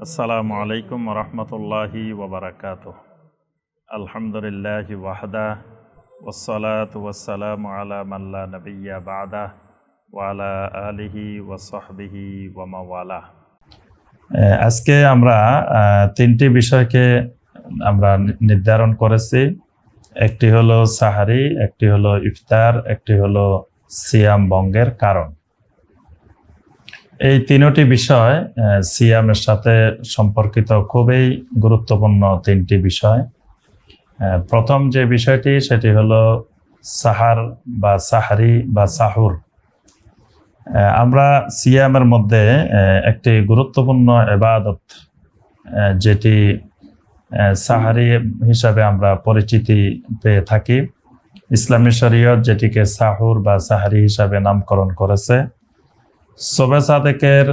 আসসালামু আলাইকুম রহমতুল্লাহি ওবরাকাতুহ। আলহামদুলিল্লাহি ওয়াহদা ওয়াসসালাতু ওয়াসসালামু আলা মান লা নাবিয়্যা বা'দা ওয়া আলা আলিহি ওয়া সাহবিহি ওয়া মাওয়ালা। আজকে আমরা তিনটি বিষয়কে আমরা নির্ধারণ করেছি। একটি হলো সাহারি, একটি হলো ইফতার, একটি হলো সিয়াম ভঙ্গের কারণ। এই তিনটি বিষয় সিয়ামের সাথে সম্পর্কিত, খুবই গুরুত্বপূর্ণ তিনটি বিষয়। প্রথম যে বিষয়টি সেটি হলো সাহার বা সাহারি বা সাহুর। আমরা সিয়ামের মধ্যে একটি গুরুত্বপূর্ণ ইবাদত, যেটি সাহারি হিসাবে আমরা পরিচিতি পেয়ে থাকি, ইসলামী শরীয়ত যেটিকে সাহুর বা সাহারি হিসাবে নামকরণ করেছে। শবে সাদেকের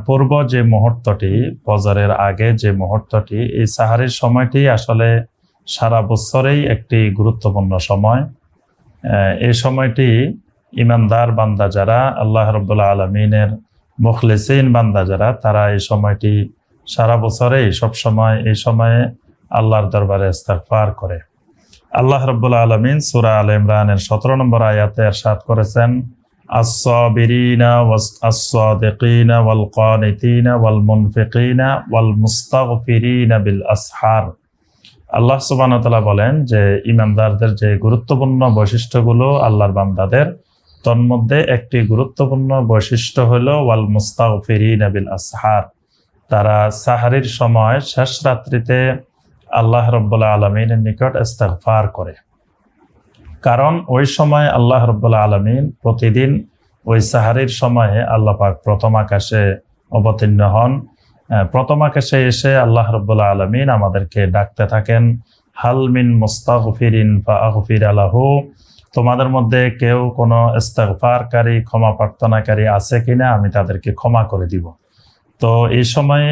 পূর্ব যে মুহূর্তটি, ফজরের আগে যে মুহূর্তটি, এই সাহারির সময়টি আসলে সারা বছরেই একটি গুরুত্বপূর্ণ সময়। এই সময়টি ইমানদার বান্দা যারা, আল্লাহ রাব্বুল আলামিনের মুখলিসিন বান্দা যারা, তারা এই সময়টি সারা বছরেই সবসময় এই সময়ে আল্লাহর দরবারে ইস্তিগফার করে। আল্লাহ রাব্বুল আলামিন সূরা আলে ইমরানের 17 নম্বর আয়াতে ইরশাদ করেছেন, আস-সাবিরিনা ওয়াস-সাদিকিনা ওয়াল কানিতিনা ওয়াল মুনফিকিনা ওয়াল মুস্তাগফিরিনা বিল আসহার। আল্লাহ সুবহানাহু ওয়া তাআলা বলেন যে ঈমানদারদের যে গুরুত্বপূর্ণ বৈশিষ্ট্যগুলো আল্লাহর বান্দাদের, তন্মধ্যে একটি গুরুত্বপূর্ণ বৈশিষ্ট্য হলো ওয়াল মুস্তাগফিরিনা বিল আসহার। তারা সাহারির সময় শেষ রাত্রিতে আল্লাহ রাব্বুল আলামিনের নিকট ইস্তিগফার করে। কারণ ওই সময় আল্লাহ রাব্বুল আলামিন প্রতিদিন ওই সাহারির সময়ে আল্লাহ পাক প্রথম আকাশে অবতীর্ণ হন। প্রথম আকাশে এসে আল্লাহ রাব্বুল আলামিন আমাদেরকে ডাকতে থাকেন, হাল মিন মুস্তাগফিরিন ফাআগফির লাহু। তোমাদের মধ্যে কেউ কোনো ইস্তিগফারকারী, ক্ষমা প্রার্থনাকারী আছে কিনা, আমি তাদেরকে ক্ষমা করে দিব। তো এই সময়ে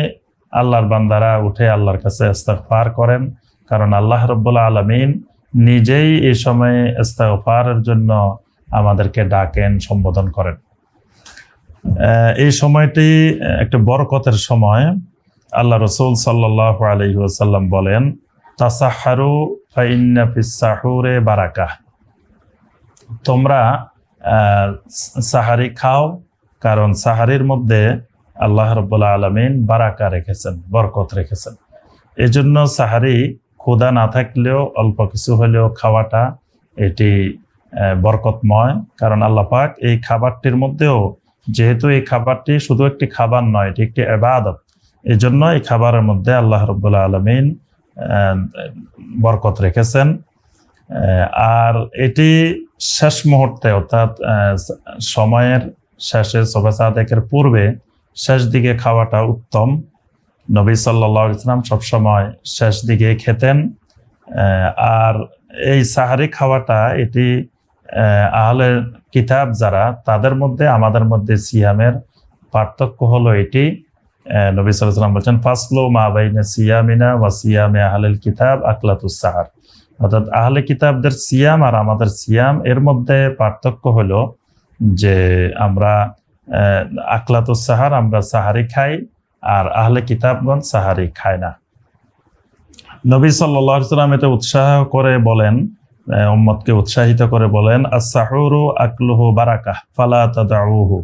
আল্লাহর বান্দারা উঠে আল্লাহর কাছে ইস্তিগফার করেন, কারণ আল্লাহ রাব্বুল আলামিন নিজেই এই সময়ে ইস্তিগফারের জন্য আমাদেরকে ডাকেন, সম্বোধন করেন। এই সময়টি একটা বরকতের সময়। আল্লাহ রাসূল সাল্লাল্লাহু আলাইহি ওয়াসাল্লাম বলেন, তাসাহহারু ফাইন্না ফিস সাহুরে বারাকাহ। তোমরা সাহারি খাও, কারণ সাহারির মধ্যে আল্লাহ রাব্বুল আলামিন বারাকা রেখেছেন, বরকত রেখেছেন। এজন্য সাহারি ক্ষুধা না থাকলেও অল্প কিছু হলেও খাওয়াটা এটি বরকতময়। কারণ আল্লাহ পাক এই খাবারটির মধ্যেও, যেহেতু এই খাবারটি শুধু একটি খাবার নয়, এটি একটি ইবাদত, এই জন্য এই খাবারের মধ্যে আল্লাহ রাব্বুল আলামিন বরকত রেখেছেন। আর এটি শেষ মুহূর্তে, অর্থাৎ সময়ের শেষে, শবে সাদেকের পূর্বে শেষ দিকে খাওয়াটা উত্তম। নবী সাল্লাল্লাহু আলাইহি ওয়াসাল্লাম সবসময় শেষ দিকে খেতেন। আর এই সাহারি খাওয়াটা, এটি আহলে কিতাব যারা, তাদের মধ্যে আমাদের মধ্যে সিয়ামের পার্থক্য হলো এটি। নবী সাল্লাল্লাহু আলাইহি ওয়াসাল্লাম বলেন, ফাসলু মা বাইনা সিয়ামিনা ওয়া সিয়ামে আহলিল কিতাব আকলাতুস সাহার। অর্থাৎ আহলে কিতাবদের সিয়াম আর আমাদের সিয়াম, এর মধ্যে পার্থক্য হলো যে আমরা আকলাতুস সাহার, আমরা সাহারি খাই, আর আহলে কিতাবগণ সাহারি খায় না। নবী সাল্লাল্লাহু আলাইহি ওয়াসাল্লাম এটা উৎসাহ করে বলেন, উম্মতকে উৎসাহিত করে বলেন, আস-সাহুরু আকলুহু বারাকাহ ফালা তাদউহু।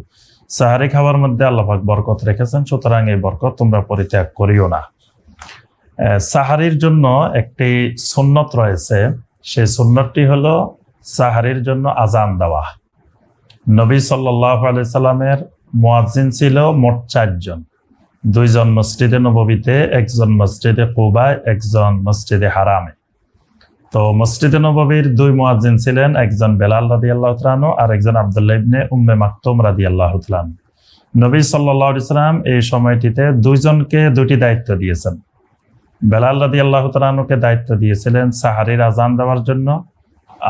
সাহারি খাবার মধ্যে আল্লাহ পাক বরকত রেখেছেন, সুতরাং এই বরকত তোমরা পরিত্যাগ করিও না। সাহারির জন্য একটি সুন্নত রয়েছে, সেই সুন্নতটি হলো সাহারির জন্য আজান দেওয়া। নবী সাল্লাল্লাহু আলাইহি সাল্লামের মুয়াজ্জিন ছিল মোট 4 জন। 2 জন মসজিদে নববীতে, 1 জন মসজিদে কুবায়, 1 জন মসজিদে হারামে। তো মসজিদে নববীর 2 মুয়াজ্জিন ছিলেন, একজন বেলাল রাদিয়াল্লাহু তাআলা আনহু আর একজন আব্দুল্লাহ ইবনে উম্মে মাকতুম রাদিয়াল্লাহু তাআলা আনহু। নবী সাল্লাল্লাহু আলাইহি সাল্লাম এই সময়টিতে 2 জনকে 2টি দায়িত্ব দিয়েছেন। বেলাল রাদিয়াল্লাহু তাআলা আনহুকে দায়িত্ব দিয়েছিলেন সাহারির আজান দেওয়ার জন্য,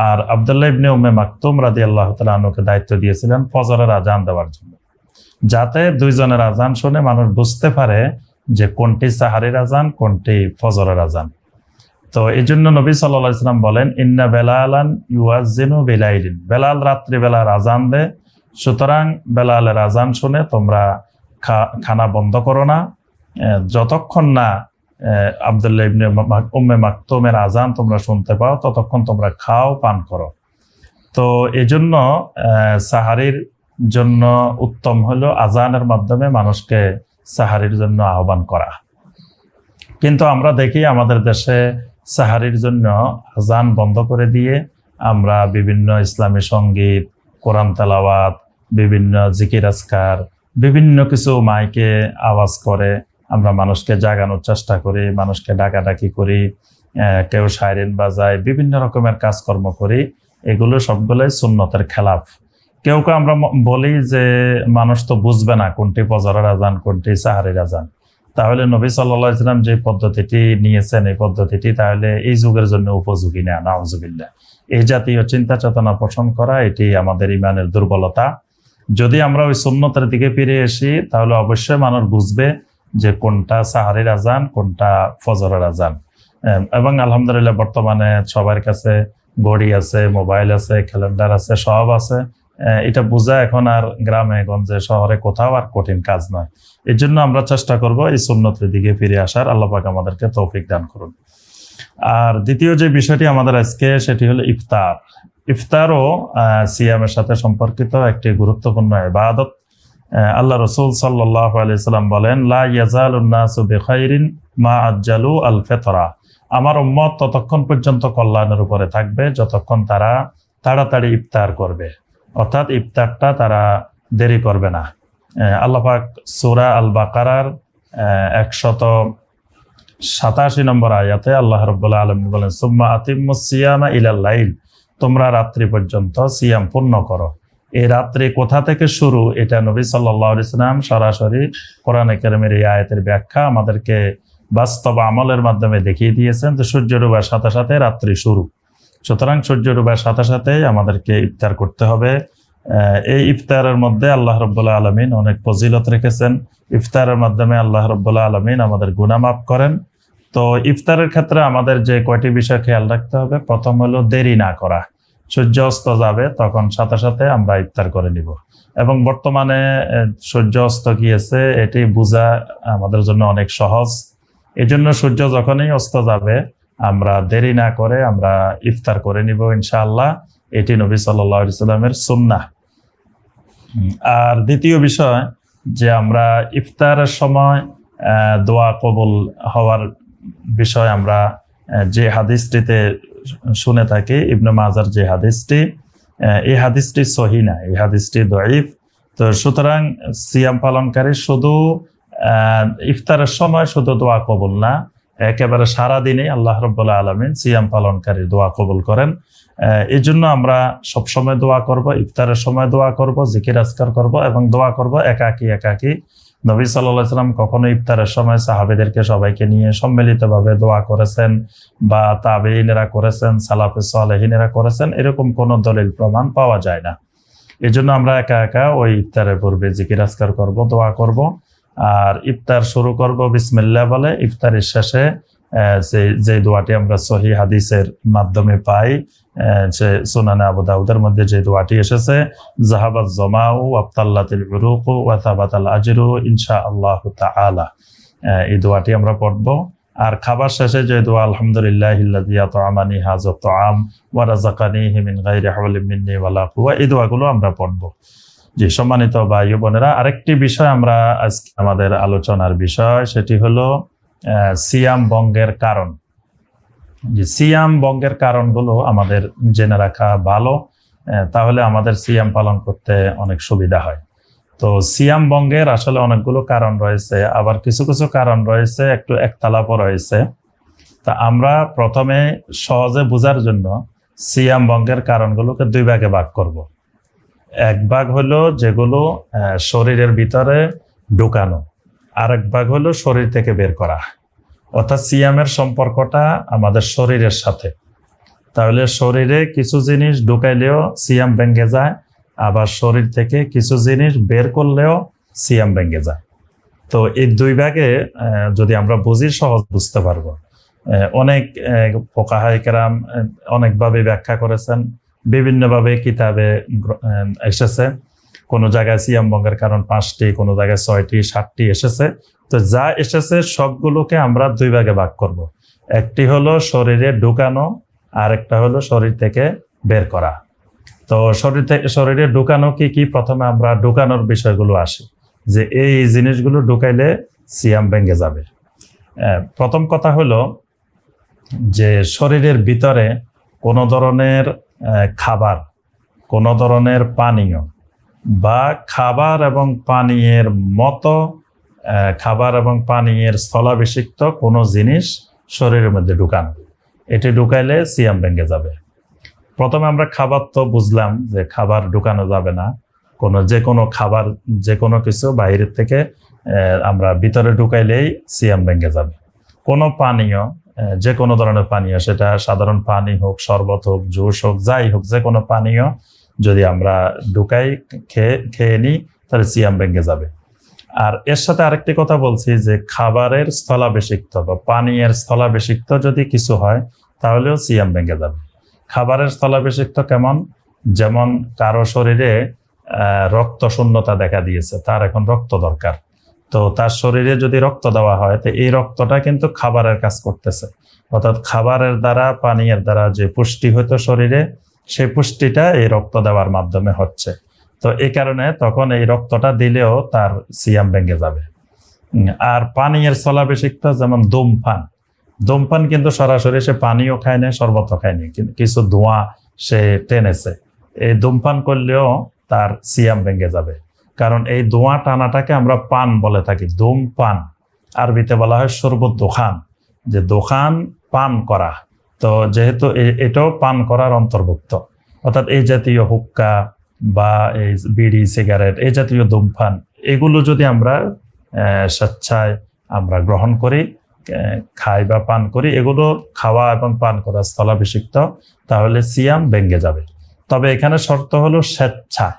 আর আব্দুল্লাহ ইবনে উম্মে মাকতুম রাদিয়াল্লাহু তাআলা আনহুকে দায়িত্ব দিয়েছিলেন ফজরের আজান দেওয়ার জন্য, যাতে 2 জনের আজান শুনে মানুষ বুঝতে পারে যে কোনটি সাহারির আজান, কোনটি ফজরের আজান। তো এই জন্য নবী সাল্লাল্লাহু আলাইহি ওয়াসাল্লাম বলেন, ইন্না বেলালান ইউয়াজ্জিনু বিলাইলিন। বেলাল রাত্রিবেলার আজান দেয়, সুতরাং বেলালের আজান শুনে তোমরা খানা বন্ধ করো না, যতক্ষণ না আব্দুল্লাহ ইবনে উম্মে মাকতুমের আজান তোমরা শুনতে পাও ততক্ষণ তোমরা খাও পান করো। তো এই জন্য সাহারির জন্য উত্তম হলো আজানের মাধ্যমে মানুষকে সাহারির জন্য আহ্বান করা। কিন্তু আমরা দেখি আমাদের দেশে সাহারির জন্য আজান বন্ধ করে দিয়ে আমরা বিভিন্ন ইসলামী সঙ্গীত, কোরআন তেলাওয়াত, বিভিন্ন জিকির আজকার, বিভিন্ন কিছু মাইকে আওয়াজ করে আমরা মানুষকে জাগানোর চেষ্টা করি, মানুষকে ডাকাডাকি করি, কেউ সাইরেন বাজায়, বিভিন্ন রকমের কাজকর্ম করি। এগুলো সবগুলোই সুন্নতের খেলাফ। কেউ কেউ আমরা বলি যে মানুষ তো বুঝবে না কোনটি ফজরের আজান কোনটি সাহারির আজান, তাহলে নবী সাল্লাল্লাহু আলাইহি ওয়াসাল্লাম যে পদ্ধতিটি নিয়েছেন এই পদ্ধতিটি তাহলে এই যুগের জন্য উপযোগী না। নাউজুবিল্লাহ। এই জাতীয় চিন্তা চেতনা পোষণ করা এটি আমাদের ইমানের দুর্বলতা। যদি আমরা ওই সুন্নতের দিকে ফিরে আসি তাহলে অবশ্যই মানুষ বুঝবে যে কোনটা সাহারির আজান কোনটা ফজরের আজান। এবং আলহামদুলিল্লাহ বর্তমানে সবার কাছে ঘড়ি আছে, মোবাইল আছে, ক্যালেন্ডার আছে, সব আছে। এটা বোঝা এখন আর গ্রামে গঞ্জে শহরে কোথাও আর কঠিন কাজ নয়। এই জন্য আমরা চেষ্টা করব এই সুন্নতের দিকে ফিরে আসার। আল্লাহ পাক আমাদেরকে তৌফিক দান করুন। আর দ্বিতীয় যে বিষয়টি আমাদের আজকে সেটি হলো ইফতার। ইফতারও সিয়ামের সাথে সম্পর্কিত একটি গুরুত্বপূর্ণ ইবাদত। আল্লাহ রাসূল সাল্লাল্লাহু আলাইহি সাল্লাম বলেন, লা ইয়াজালুন নাসু বিখাইরিন মা আজ্জালু আল ফিতরা। আমার উম্মত ততক্ষণ পর্যন্ত কল্যাণের উপরে থাকবে যতক্ষণ তারা তাড়াতাড়ি ইফতার করবে, অর্থাৎ ইফতারটা তারা দেরি করবে না। আল্লাহ পাক সূরা আল বাকারার 187 নম্বর আয়াতে আল্লাহ রাব্বুল আলামিন বলেন, সুম্মা আতিম্মুস সিয়ামা ইলাল লাইল। তোমরা রাত্রি পর্যন্ত সিয়াম পূর্ণ করো। এই রাত্রি কোথা থেকে শুরু এটা নবী সাল্লাল্লাহু আলাইহি ওয়াসাল্লাম সরাসরি কোরআনে কারিমের এই আয়াতের ব্যাখ্যা আমাদেরকে বাস্তব আমলের মাধ্যমে দেখিয়ে দিয়েছেন যে সূর্য ডোবার সাথে সাথে রাত্রি শুরু। সুতরাং সূর্য ডোবার সাথে সাথেই আমাদেরকে ইফতার করতে হবে। এই ইফতারের মধ্যে আল্লাহ রাব্বুল আলামিন অনেক ফজিলত রেখেছেন। ইফতারের মাধ্যমে আল্লাহ রাব্বুল আলামিন আমাদের গুনাহ মাফ করেন। তো ইফতারের ক্ষেত্রে আমাদের যে কয়টি বিষয় খেয়াল রাখতে হবে, প্রথম হলো দেরি না করা। সূর্য অস্ত যাবে তখন সাথে সাথে আমরা ইফতার করে নিব। এবং বর্তমানে সূর্য অস্ত গিয়েছে এটি বোঝা আমাদের জন্য অনেক সহজ। এই জন্য সূর্য যখনই অস্ত যাবে আমরা দেরি না করে আমরা ইফতার করে নিব ইনশাআল্লাহ। এটি নবী সাল্লাল্লাহু আলাইহি ওয়াসাল্লামের সুন্নাহ। আর দ্বিতীয় বিষয় যে আমরা ইফতারের সময় দোয়া কবুল হওয়ার বিষয় আমরা যে হাদিসটিতে শুনে থাকি, ইবনে মাজার যে হাদিসটি, এই হাদিসটি সহিহ না, এই হাদিসটি দঈফ। তো সুতরাং সিয়াম পালনকারী শুধু ইফতারের সময় শুধু দোয়া কবুল না, একেবারে সারাদিনে আল্লাহ রাব্বুল আলামিন সিয়াম পালনকারী দোয়া কবুল করেন। এই জন্য আমরা সবসময় দোয়া করব, ইফতারের সময় দোয়া করব, জিকির আজকার করব এবং দোয়া করব একাকী একাকী। নবী সাল্লাল্লাহু আলাইহি ওয়াসাল্লাম কখনো ইফতারের সময় সাহাবীদেরকে সবাইকে নিয়ে সম্মিলিতভাবে দোয়া করেছেন বা তাবেঈনেরা করেছেন, সালাফে সালেহিনেরা করেছেন, এরকম কোনো দলিল প্রমাণ পাওয়া যায় না। এই জন্য আমরা একা একা ওই ইফতারের পূর্বে জিকির আজকার করব, দোয়া করব আর ইফতার শুরু করব বিসমিল্লাহ বলে। ইফতারের শেষে যে দোয়াটি আমরা সহিহ হাদিসের মাধ্যমে পাই, যে সুনানে আবু দাউদের মধ্যে যে দোয়াটি এসেছে, যাহাবাত জামাউ ওয়াবতাল্লাতিল উরুকু ওয়া তাবাতাল আজরু ইনশাআল্লাহু তাআলা, এই দোয়াটি আমরা পড়ব। আর খাবার শেষে যে দোয়া, আলহামদুলিল্লাহিল্লাযী আত'আমানি হাযা তুআম ওয়া রাযাকানিহি মিন গায়রি হাওলিন মিন্নি ওয়ালা কুওয়া, এই দোয়াগুলো আমরা পড়ব। জি সম্মানিত ভাই ও বোনেরা, আরেকটি বিষয় আমরা আজকে আমাদের আলোচনার বিষয় সেটি হলো সিয়াম ভঙ্গের কারণ। যে সিয়াম ভঙ্গের কারণগুলো আমাদের জেনে রাখা ভালো, তাহলে আমাদের সিয়াম পালন করতে অনেক সুবিধা হয়। তো সিয়াম ভঙ্গের আসলে অনেকগুলো কারণ রয়েছে, আবার কিছু কিছু কারণ রয়েছে একটু একতলাপও রয়েছে। তা আমরা প্রথমে সহজে বোঝার জন্য সিয়াম ভঙ্গের কারণগুলোকে দুই ভাগে ভাগ করব। এক ভাগ হলো যেগুলো শরীরের ভিতরে ঢুকানো, আরেক ভাগ হলো শরীর থেকে বের করা। অর্থাৎ সিয়ামের সম্পর্কটা আমাদের শরীরের সাথে। তাহলে শরীরে কিছু জিনিস ঢুকাইলেও সিয়াম ভেঙে যায়, আবার শরীর থেকে কিছু জিনিস বের করলেও সিয়াম ভেঙে যায়। তো এই দুই ভাগে যদি আমরা বুঝি সহজ বুঝতে পারবো। অনেক ফুকাহায়ে কেরাম অনেকভাবে ব্যাখ্যা করেছেন, বিভিন্নভাবে কিতাবে এসেছে। কোনো জায়গায় সিয়াম ভঙ্গের কারণ 5টি, কোনো জায়গায় 6টি, 7টি এসেছে। তো যা এসেছে সবগুলোকে আমরা 2 ভাগে ভাগ করব। একটি হলো শরীরে ঢুকানো, আর একটা হলো শরীর থেকে বের করা। তো শরীরে ঢুকানো কি প্রথমে আমরা ঢুকানোর বিষয়গুলো আসি, যে এই জিনিসগুলো ঢুকাইলে সিয়াম ভেঙে যাবে। প্রথম কথা হলো যে শরীরের ভিতরে কোনো ধরনের খাবার, কোনো ধরনের পানীয় বা খাবার এবং পানীয়ের মতো খাবার এবং পানীয়ের স্থলাভিষিক্ত কোনো জিনিস শরীরের মধ্যে ঢুকানো, এটি ঢুকাইলে সিয়াম ভেঙে যাবে। প্রথমে আমরা খাবার তো বুঝলাম যে খাবার ঢুকানো যাবে না, যে কোনো খাবার, যে কোনো কিছু বাইরের থেকে আমরা ভিতরে ঢুকাইলেই সিয়াম ভেঙে যাবে। কোনো পানীয়, যে কোনো ধরনের পানীয়, সেটা সাধারণ পানি হোক, শরবত হোক, জুস হোক, যাই হোক, যে কোনো পানীয় যদি আমরা ঢুকাই, খেয়ে নিই, তাহলে সিয়াম ভেঙে যাবে। আর এর সাথে আরেকটি কথা বলছি যে খাবারের স্থলাভিষিক্ত বা পানীয়ের স্থলাভিষিক্ত যদি কিছু হয় তাহলেও সিয়াম ভেঙে যাবে। খাবারের স্থলাভিষিক্ত কেমন? যেমন কারো শরীরে রক্ত শূন্যতা দেখা দিয়েছে, তার এখন রক্ত দরকার, তো তার শরীরে যদি রক্ত দেওয়া হয়, তো এই রক্তটা কিন্তু খাবারের কাজ করতেছে, অর্থাৎ খাবারের দ্বারা, পানীয়ের দ্বারা যে পুষ্টি হতো শরীরে, সেই পুষ্টিটা এই রক্ত দেওয়ার মাধ্যমে হচ্ছে। তো এই কারণে তখন এই রক্তটা দিলেও তার সিয়াম ভেঙে যাবে। আর পানীয়ের স্থলাভিষিক্ত যেমন ধূমপান কিন্তু সরাসরি সে পানিও খায় না, শরবতও খায় না, কিন্তু কিছু ধোঁয়া সে টেনেছে, এই ধূমপান করলেও তার সিয়াম ভেঙে যাবে। কারণ এই ধোঁয়া টানাটাকে আমরা পান বলে থাকি, ধূমপান। আরবিতে বলা হয় শরবত দোকান, যে দোকান পান করা। তো যেহেতু এটাও পান করার অন্তর্ভুক্ত, অর্থাৎ এই জাতীয় হুক্কা বা এই বিড়ি, সিগারেট, এই জাতীয় ধূমপান, এগুলো যদি আমরা স্বেচ্ছায় আমরা গ্রহণ করি, খাই বা পান করি, এগুলো খাওয়া এবং পান করা স্থলাভিষিক্ত, তাহলে সিয়াম ভেঙে যাবে। তবে এখানে শর্ত হলো স্বেচ্ছায়।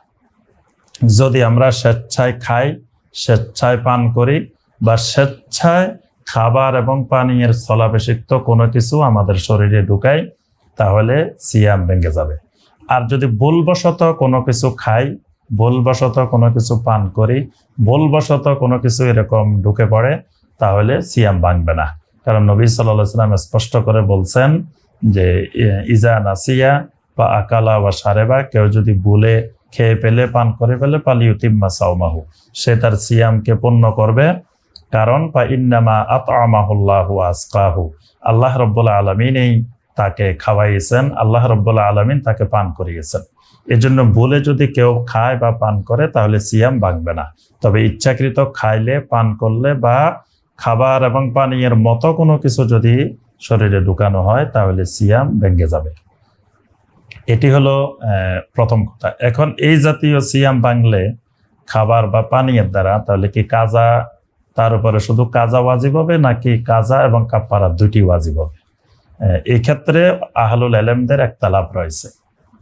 যদি আমরা স্বেচ্ছায় খাই, স্বেচ্ছায় পান করি, বা স্বেচ্ছায় খাবার এবং পানীয়ের স্থলাভিষিক্ত কোনো কিছু আমাদের শরীরে ঢুকাই, তাহলে সিয়াম ভেঙে যাবে। আর যদি ভুলবশত কোনো কিছু খাই, ভুলবশত কোনো কিছু পান করি, ভুলবশত কোনো কিছু এরকম ঢুকে পড়ে, তাহলে সিয়াম ভাঙবে না। কারণ নবী সাল্লাল্লাহু আলাইহি ওয়াসাল্লাম স্পষ্ট করে বলছেন যে ইজা নাসিয়া বা আকালা বা সারেবা, কেউ যদি ভুলে খেয়ে ফেলে, পান করে ফেলে, পালিউতিম্মা সাওমাহু, সে তার সিয়ামকে পূর্ণ করবে। কারণ ফা ইন্নামা আতআমাহুল্লাহু ওয়া আসকাহু, আল্লাহ রাব্বুল আলামিনই তাকে খাওয়াইয়েছেন, আল্লাহ রাব্বুল আলামিন তাকে পান করিয়েছেন। এজন্য ভুলে যদি কেউ খায় বা পান করে, তাহলে সিয়াম ভাঙবে না। তবে ইচ্ছাকৃত খাইলে, পান করলে বা খাবার এবং পানীয়ের মতো কোনো কিছু যদি শরীরে ঢুকানো হয়, তাহলে সিয়াম ভেঙে যাবে। এটি হলো প্রথম কথা। এখন এই জাতীয় সিয়াম ভাঙলে খাবার বা পানীয়ের দ্বারা, তাহলে কি কাজা, তার উপরে শুধু কাজা ওয়াজিব হবে, নাকি কাজা এবং কাফারা দুটি ওয়াজিব হবে? এই ক্ষেত্রে আহলুল ইলমদের একতলাফ রয়েছে।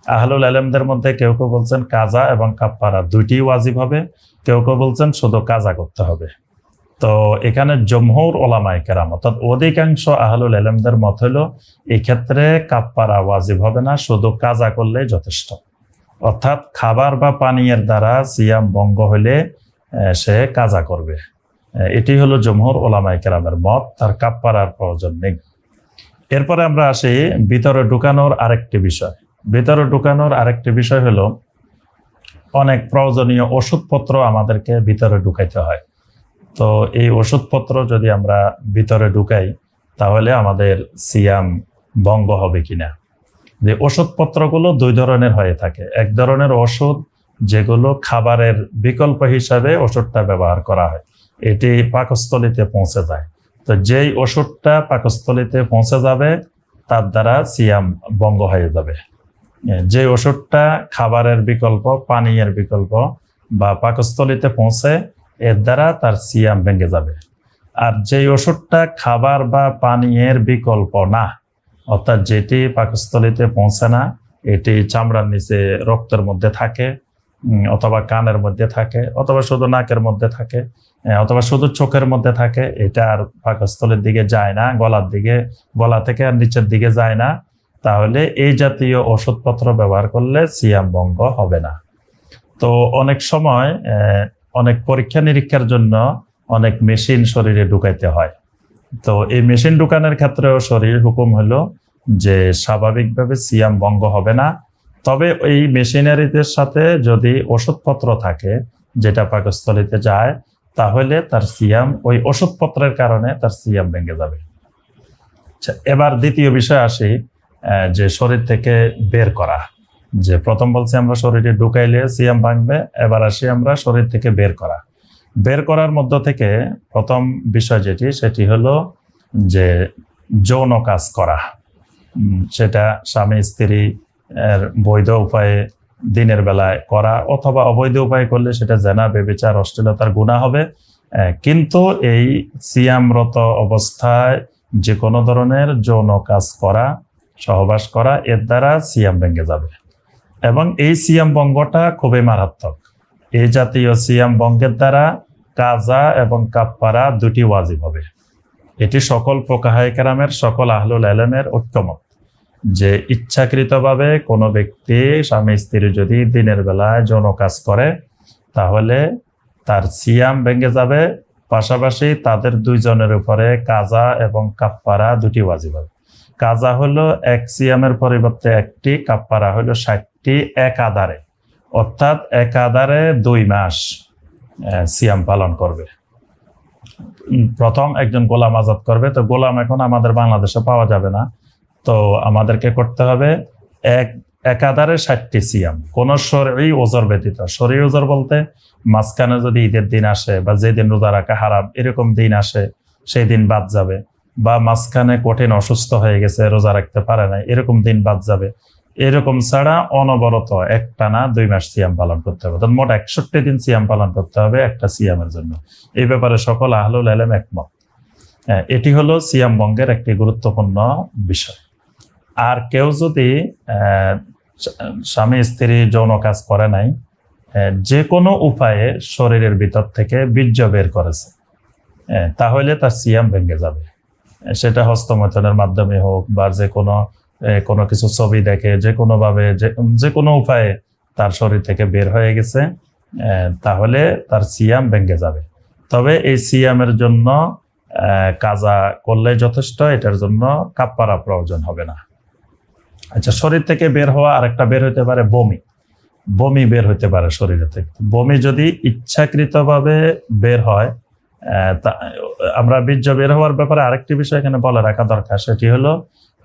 আহলুল ইলমদের মধ্যে কেউ কেউ বলছেন কাজা এবং কাফারা দুইটি ওয়াজিব হবে, কেউ কেউ বলছেন শুধু কাজা করতে হবে। তো এখানে জমহুর ওলামায়ে কেরাম, অর্থাৎ অধিকাংশ আহলুল ইলমদের মত হলো এই ক্ষেত্রে কাফারা ওয়াজিব হবে না, শুধু কাজা করলেই যথেষ্ট। অর্থাৎ খাবার বা পানীয়ের দ্বারা সিয়াম ভঙ্গ হলে সে কাজা করবে। এটি হলো জমহুর ওলামায়ে কেরামের মত, তার কাফারার প্রয়োজন নেই। এরপরে আমরা আসি ভিতরে ঢুকানোর আরেকটি বিষয়। ভিতরে ঢুকানোর আরেকটি বিষয় হলো অনেক প্রয়োজনীয় ওষুধপত্র আমাদেরকে ভিতরে ঢুকাইতে হয়। তো এই ওষুধপত্র যদি আমরা ভিতরে ঢুকাই, তাহলে আমাদের সিয়াম ভঙ্গ হবে কিনা। যে ওষুধপত্রগুলো 2 ধরনের হয়ে থাকে। এক ধরনের ওষুধ যেগুলো খাবারের বিকল্প হিসাবে ওষুধটা ব্যবহার করা হয়, এটি পাকস্থলীতে পৌঁছে যায়। তো যেই ওষুধটা পাকস্থলীতে পৌঁছে যাবে, তার দ্বারা সিয়াম ভঙ্গ হয়ে যাবে। যে ওষুধটা খাবারের বিকল্প, পানীয়ের বিকল্প বা পাকস্থলীতে পৌঁছে, এর দ্বারা তার সিয়াম ভেঙে যাবে। আর যেই ওষুধটা খাবার বা পানীয়ের বিকল্প না, অর্থাৎ যেটি পাকস্থলীতে পৌঁছে না, এটি চামড়ার নিচে রক্তের মধ্যে থাকে, অথবা কানের মধ্যে থাকে, অথবা শুধু নাকের মধ্যে থাকে, অথবা শুধু চোখের মধ্যে থাকে, এটা আর পাকস্থলীর দিকে যায় না, গলা থেকে আর নিচের দিকে যায় না, তাহলে এই জাতীয় ওষুধপত্র ব্যবহার করলে সিয়াম ভঙ্গ হবে না। তো অনেক সময় অনেক পরীক্ষা নিরীক্ষার জন্য অনেক মেশিন শরীরে ঢুকাইতে হয়। তো এই মেশিন ঢুকানোর ক্ষেত্রেও শরীর হুকুম হলো যে স্বাভাবিকভাবে সিয়াম ভঙ্গ হবে না, তবে এই মেশিনারিদের সাথে যদি ওষুধপত্র থাকে যেটা পাকস্থলীতে যায়, তাহলে তার সিয়াম ওই ওষুধপত্রের কারণে তার সিয়াম ভেঙে যাবে। আচ্ছা, এবার দ্বিতীয় বিষয় আসি, যে শরীর থেকে বের করা। যে প্রথম বলছি আমরা শরীরে ঢুকাইলে সিয়াম ভাঙবে, এবার আসি আমরা শরীর থেকে বের করা। বের করার মধ্য থেকে প্রথম বিষয় সেটি হলো যে যৌন কাজ করা। সেটা স্বামী স্ত্রী এর বৈধ উপায়ে দিনের বেলায় করা, অথবা অবৈধ উপায়ে করলে সেটা জেনা, ব্যভিচার, অশ্লীলতার গুনাহ হবে। কিন্তু এই সিয়ামরত অবস্থায় যে কোনো ধরনের যৌন কাজ করা, সহবাস করা, এর দ্বারা সিয়াম ভেঙে যাবে এবং এই সিয়াম ভঙ্গটা খুবই মারাত্মক। এই জাতীয় সিয়াম ভঙ্গের দ্বারা কাজা এবং কাফফারা দুটি ওয়াজিব হবে। এটি সকল ফুকাহায়ে কেরামের, সকল আহলুল ইলমের ঐক্যমত যে ইচ্ছাকৃতভাবে কোনো ব্যক্তি স্বামী স্ত্রী যদি দিনের বেলায় যৌন কাজ করে তাহলে তার সিয়াম ভেঙে যাবে, পাশাপাশি তাদের দুইজনের উপরে কাজা এবং কাফফারা দুটি ওয়াজিব হবে। কাজা হলো এক সিয়ামের পরিবর্তে একটি, কাফফারা হলো 60টি এক আদারে, অর্থাৎ এক আদারে 2 মাস সিয়াম পালন করবে। প্রথম একজন গোলাম আজাদ করবে। তো গোলাম এখন আমাদের বাংলাদেশে পাওয়া যাবে না, তো আমাদেরকে করতে হবে একাধারে 60টি সিয়াম, কোন শরঈ ওজর ব্যতীত। শরঈ ওজর বলতে মাঝখানে যদি ঈদের দিন আসে বা যেদিন রোজা রাখা হারাম এরকম দিন আসে সেই দিন বাদ যাবে, বা মাঝখানে কঠিন অসুস্থ হয়ে গেছে রোজা রাখতে পারে না এরকম দিন বাদ যাবে। এরকম ছাড়া অনবরত একটানা 2 মাস সিয়াম পালন করতে হবে। মোট 61 দিন সিয়াম পালন করতে হবে একটা সিয়ামের জন্য। এই ব্যাপারে সকল আহলুল ইলম একমত। এটি হলো সিয়াম ভঙ্গের একটি গুরুত্বপূর্ণ বিষয়। আর কেউ যদি স্বামী স্ত্রী যৌন কাজ করে নাই, যে কোনো উপায়ে শরীরের ভিতর থেকে বীর্য বের করেছে, তাহলে তার সিয়াম ভেঙে যাবে। সেটা হস্তমৈথুনের মাধ্যমে হোক বা যে কোনো কিছু ছবি দেখে যে কোনোভাবে যে কোনো উপায়ে তার শরীর থেকে বের হয়ে গেছে, তাহলে তার সিয়াম ভেঙে যাবে। তবে এই সিয়ামের জন্য কাজা করলে যথেষ্ট, এটার জন্য কাফফারা প্রয়োজন হবে না। আচ্ছা, শরীর থেকে বের হওয়া আরেকটা বের হতে পারে বমি বের হতে পারে শরীর থেকে। বমি যদি ইচ্ছাকৃতভাবে বের হয়, আমরা বীর্য বের হওয়ার ব্যাপারে আরেকটি বিষয় এখানে বলে রাখা দরকার, সেটি হলো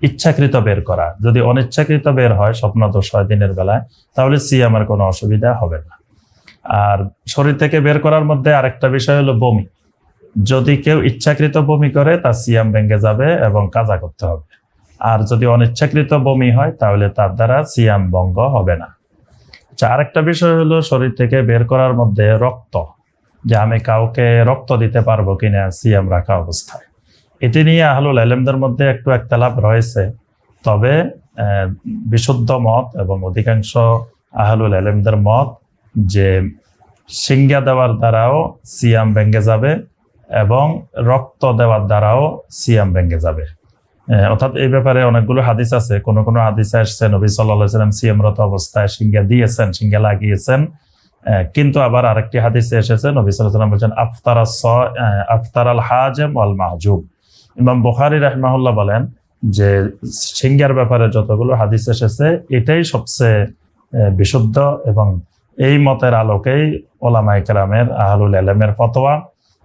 ইচ্ছাকৃত বের করা। যদি অনিচ্ছাকৃত বের হয়, স্বপ্নদোষ হয় দিনের বেলায়, তাহলে সিয়ামের কোনো অসুবিধা হবে না। আর শরীর থেকে বের করার মধ্যে আরেকটা বিষয় হলো বমি। যদি কেউ ইচ্ছাকৃত বমি করে তার সিয়াম ভেঙে যাবে এবং কাজা করতে হবে। আর যদি অনিচ্ছাকৃত বমি হয় তাহলে তার দ্বারা সিয়াম ভঙ্গ হবে না। আচ্ছা, আরেকটা বিষয় হলো শরীর থেকে বের করার মধ্যে রক্ত, যে আমি কাউকে রক্ত দিতে পারবো কিনা সিয়াম রাখা অবস্থায়। এটি নিয়ে আহলুল ইলমদের মধ্যে একটু একতলাফ রয়েছে, তবে বিশুদ্ধ মত এবং অধিকাংশ আহলুল ইলমদের মত যে সিঙ্গা দেওয়ার দ্বারাও সিয়াম ভেঙে যাবে এবং রক্ত দেওয়ার দ্বারাও সিয়াম ভেঙে যাবে। অর্থাৎ এই ব্যাপারে অনেকগুলো হাদিস আছে। কোন হাদিসে আসছে নবী সাল্লাল্লাহু আলাইহি ওয়াসাল্লাম সিয়ামরত অবস্থায় সিঙ্গা দিয়েছেন, সিঙ্গা লাগিয়েছেন। কিন্তু আবার আরেকটি হাদিসে এসেছে নবী সাল্লাল্লাহু আলাইহি ওয়াসাল্লাম বলেছেন আফতারাল হাজিম ওয়াল মাহজুব। ইমাম বুখারী রাহিমাহুল্লাহ বলেন যে সিঙ্গার ব্যাপারে যতগুলো হাদিস এসেছে এটাই সবচেয়ে বিশুদ্ধ, এবং এই মতের আলোকেই ওলামায়ে কেরামের আহলুল ইলমের ফতোয়া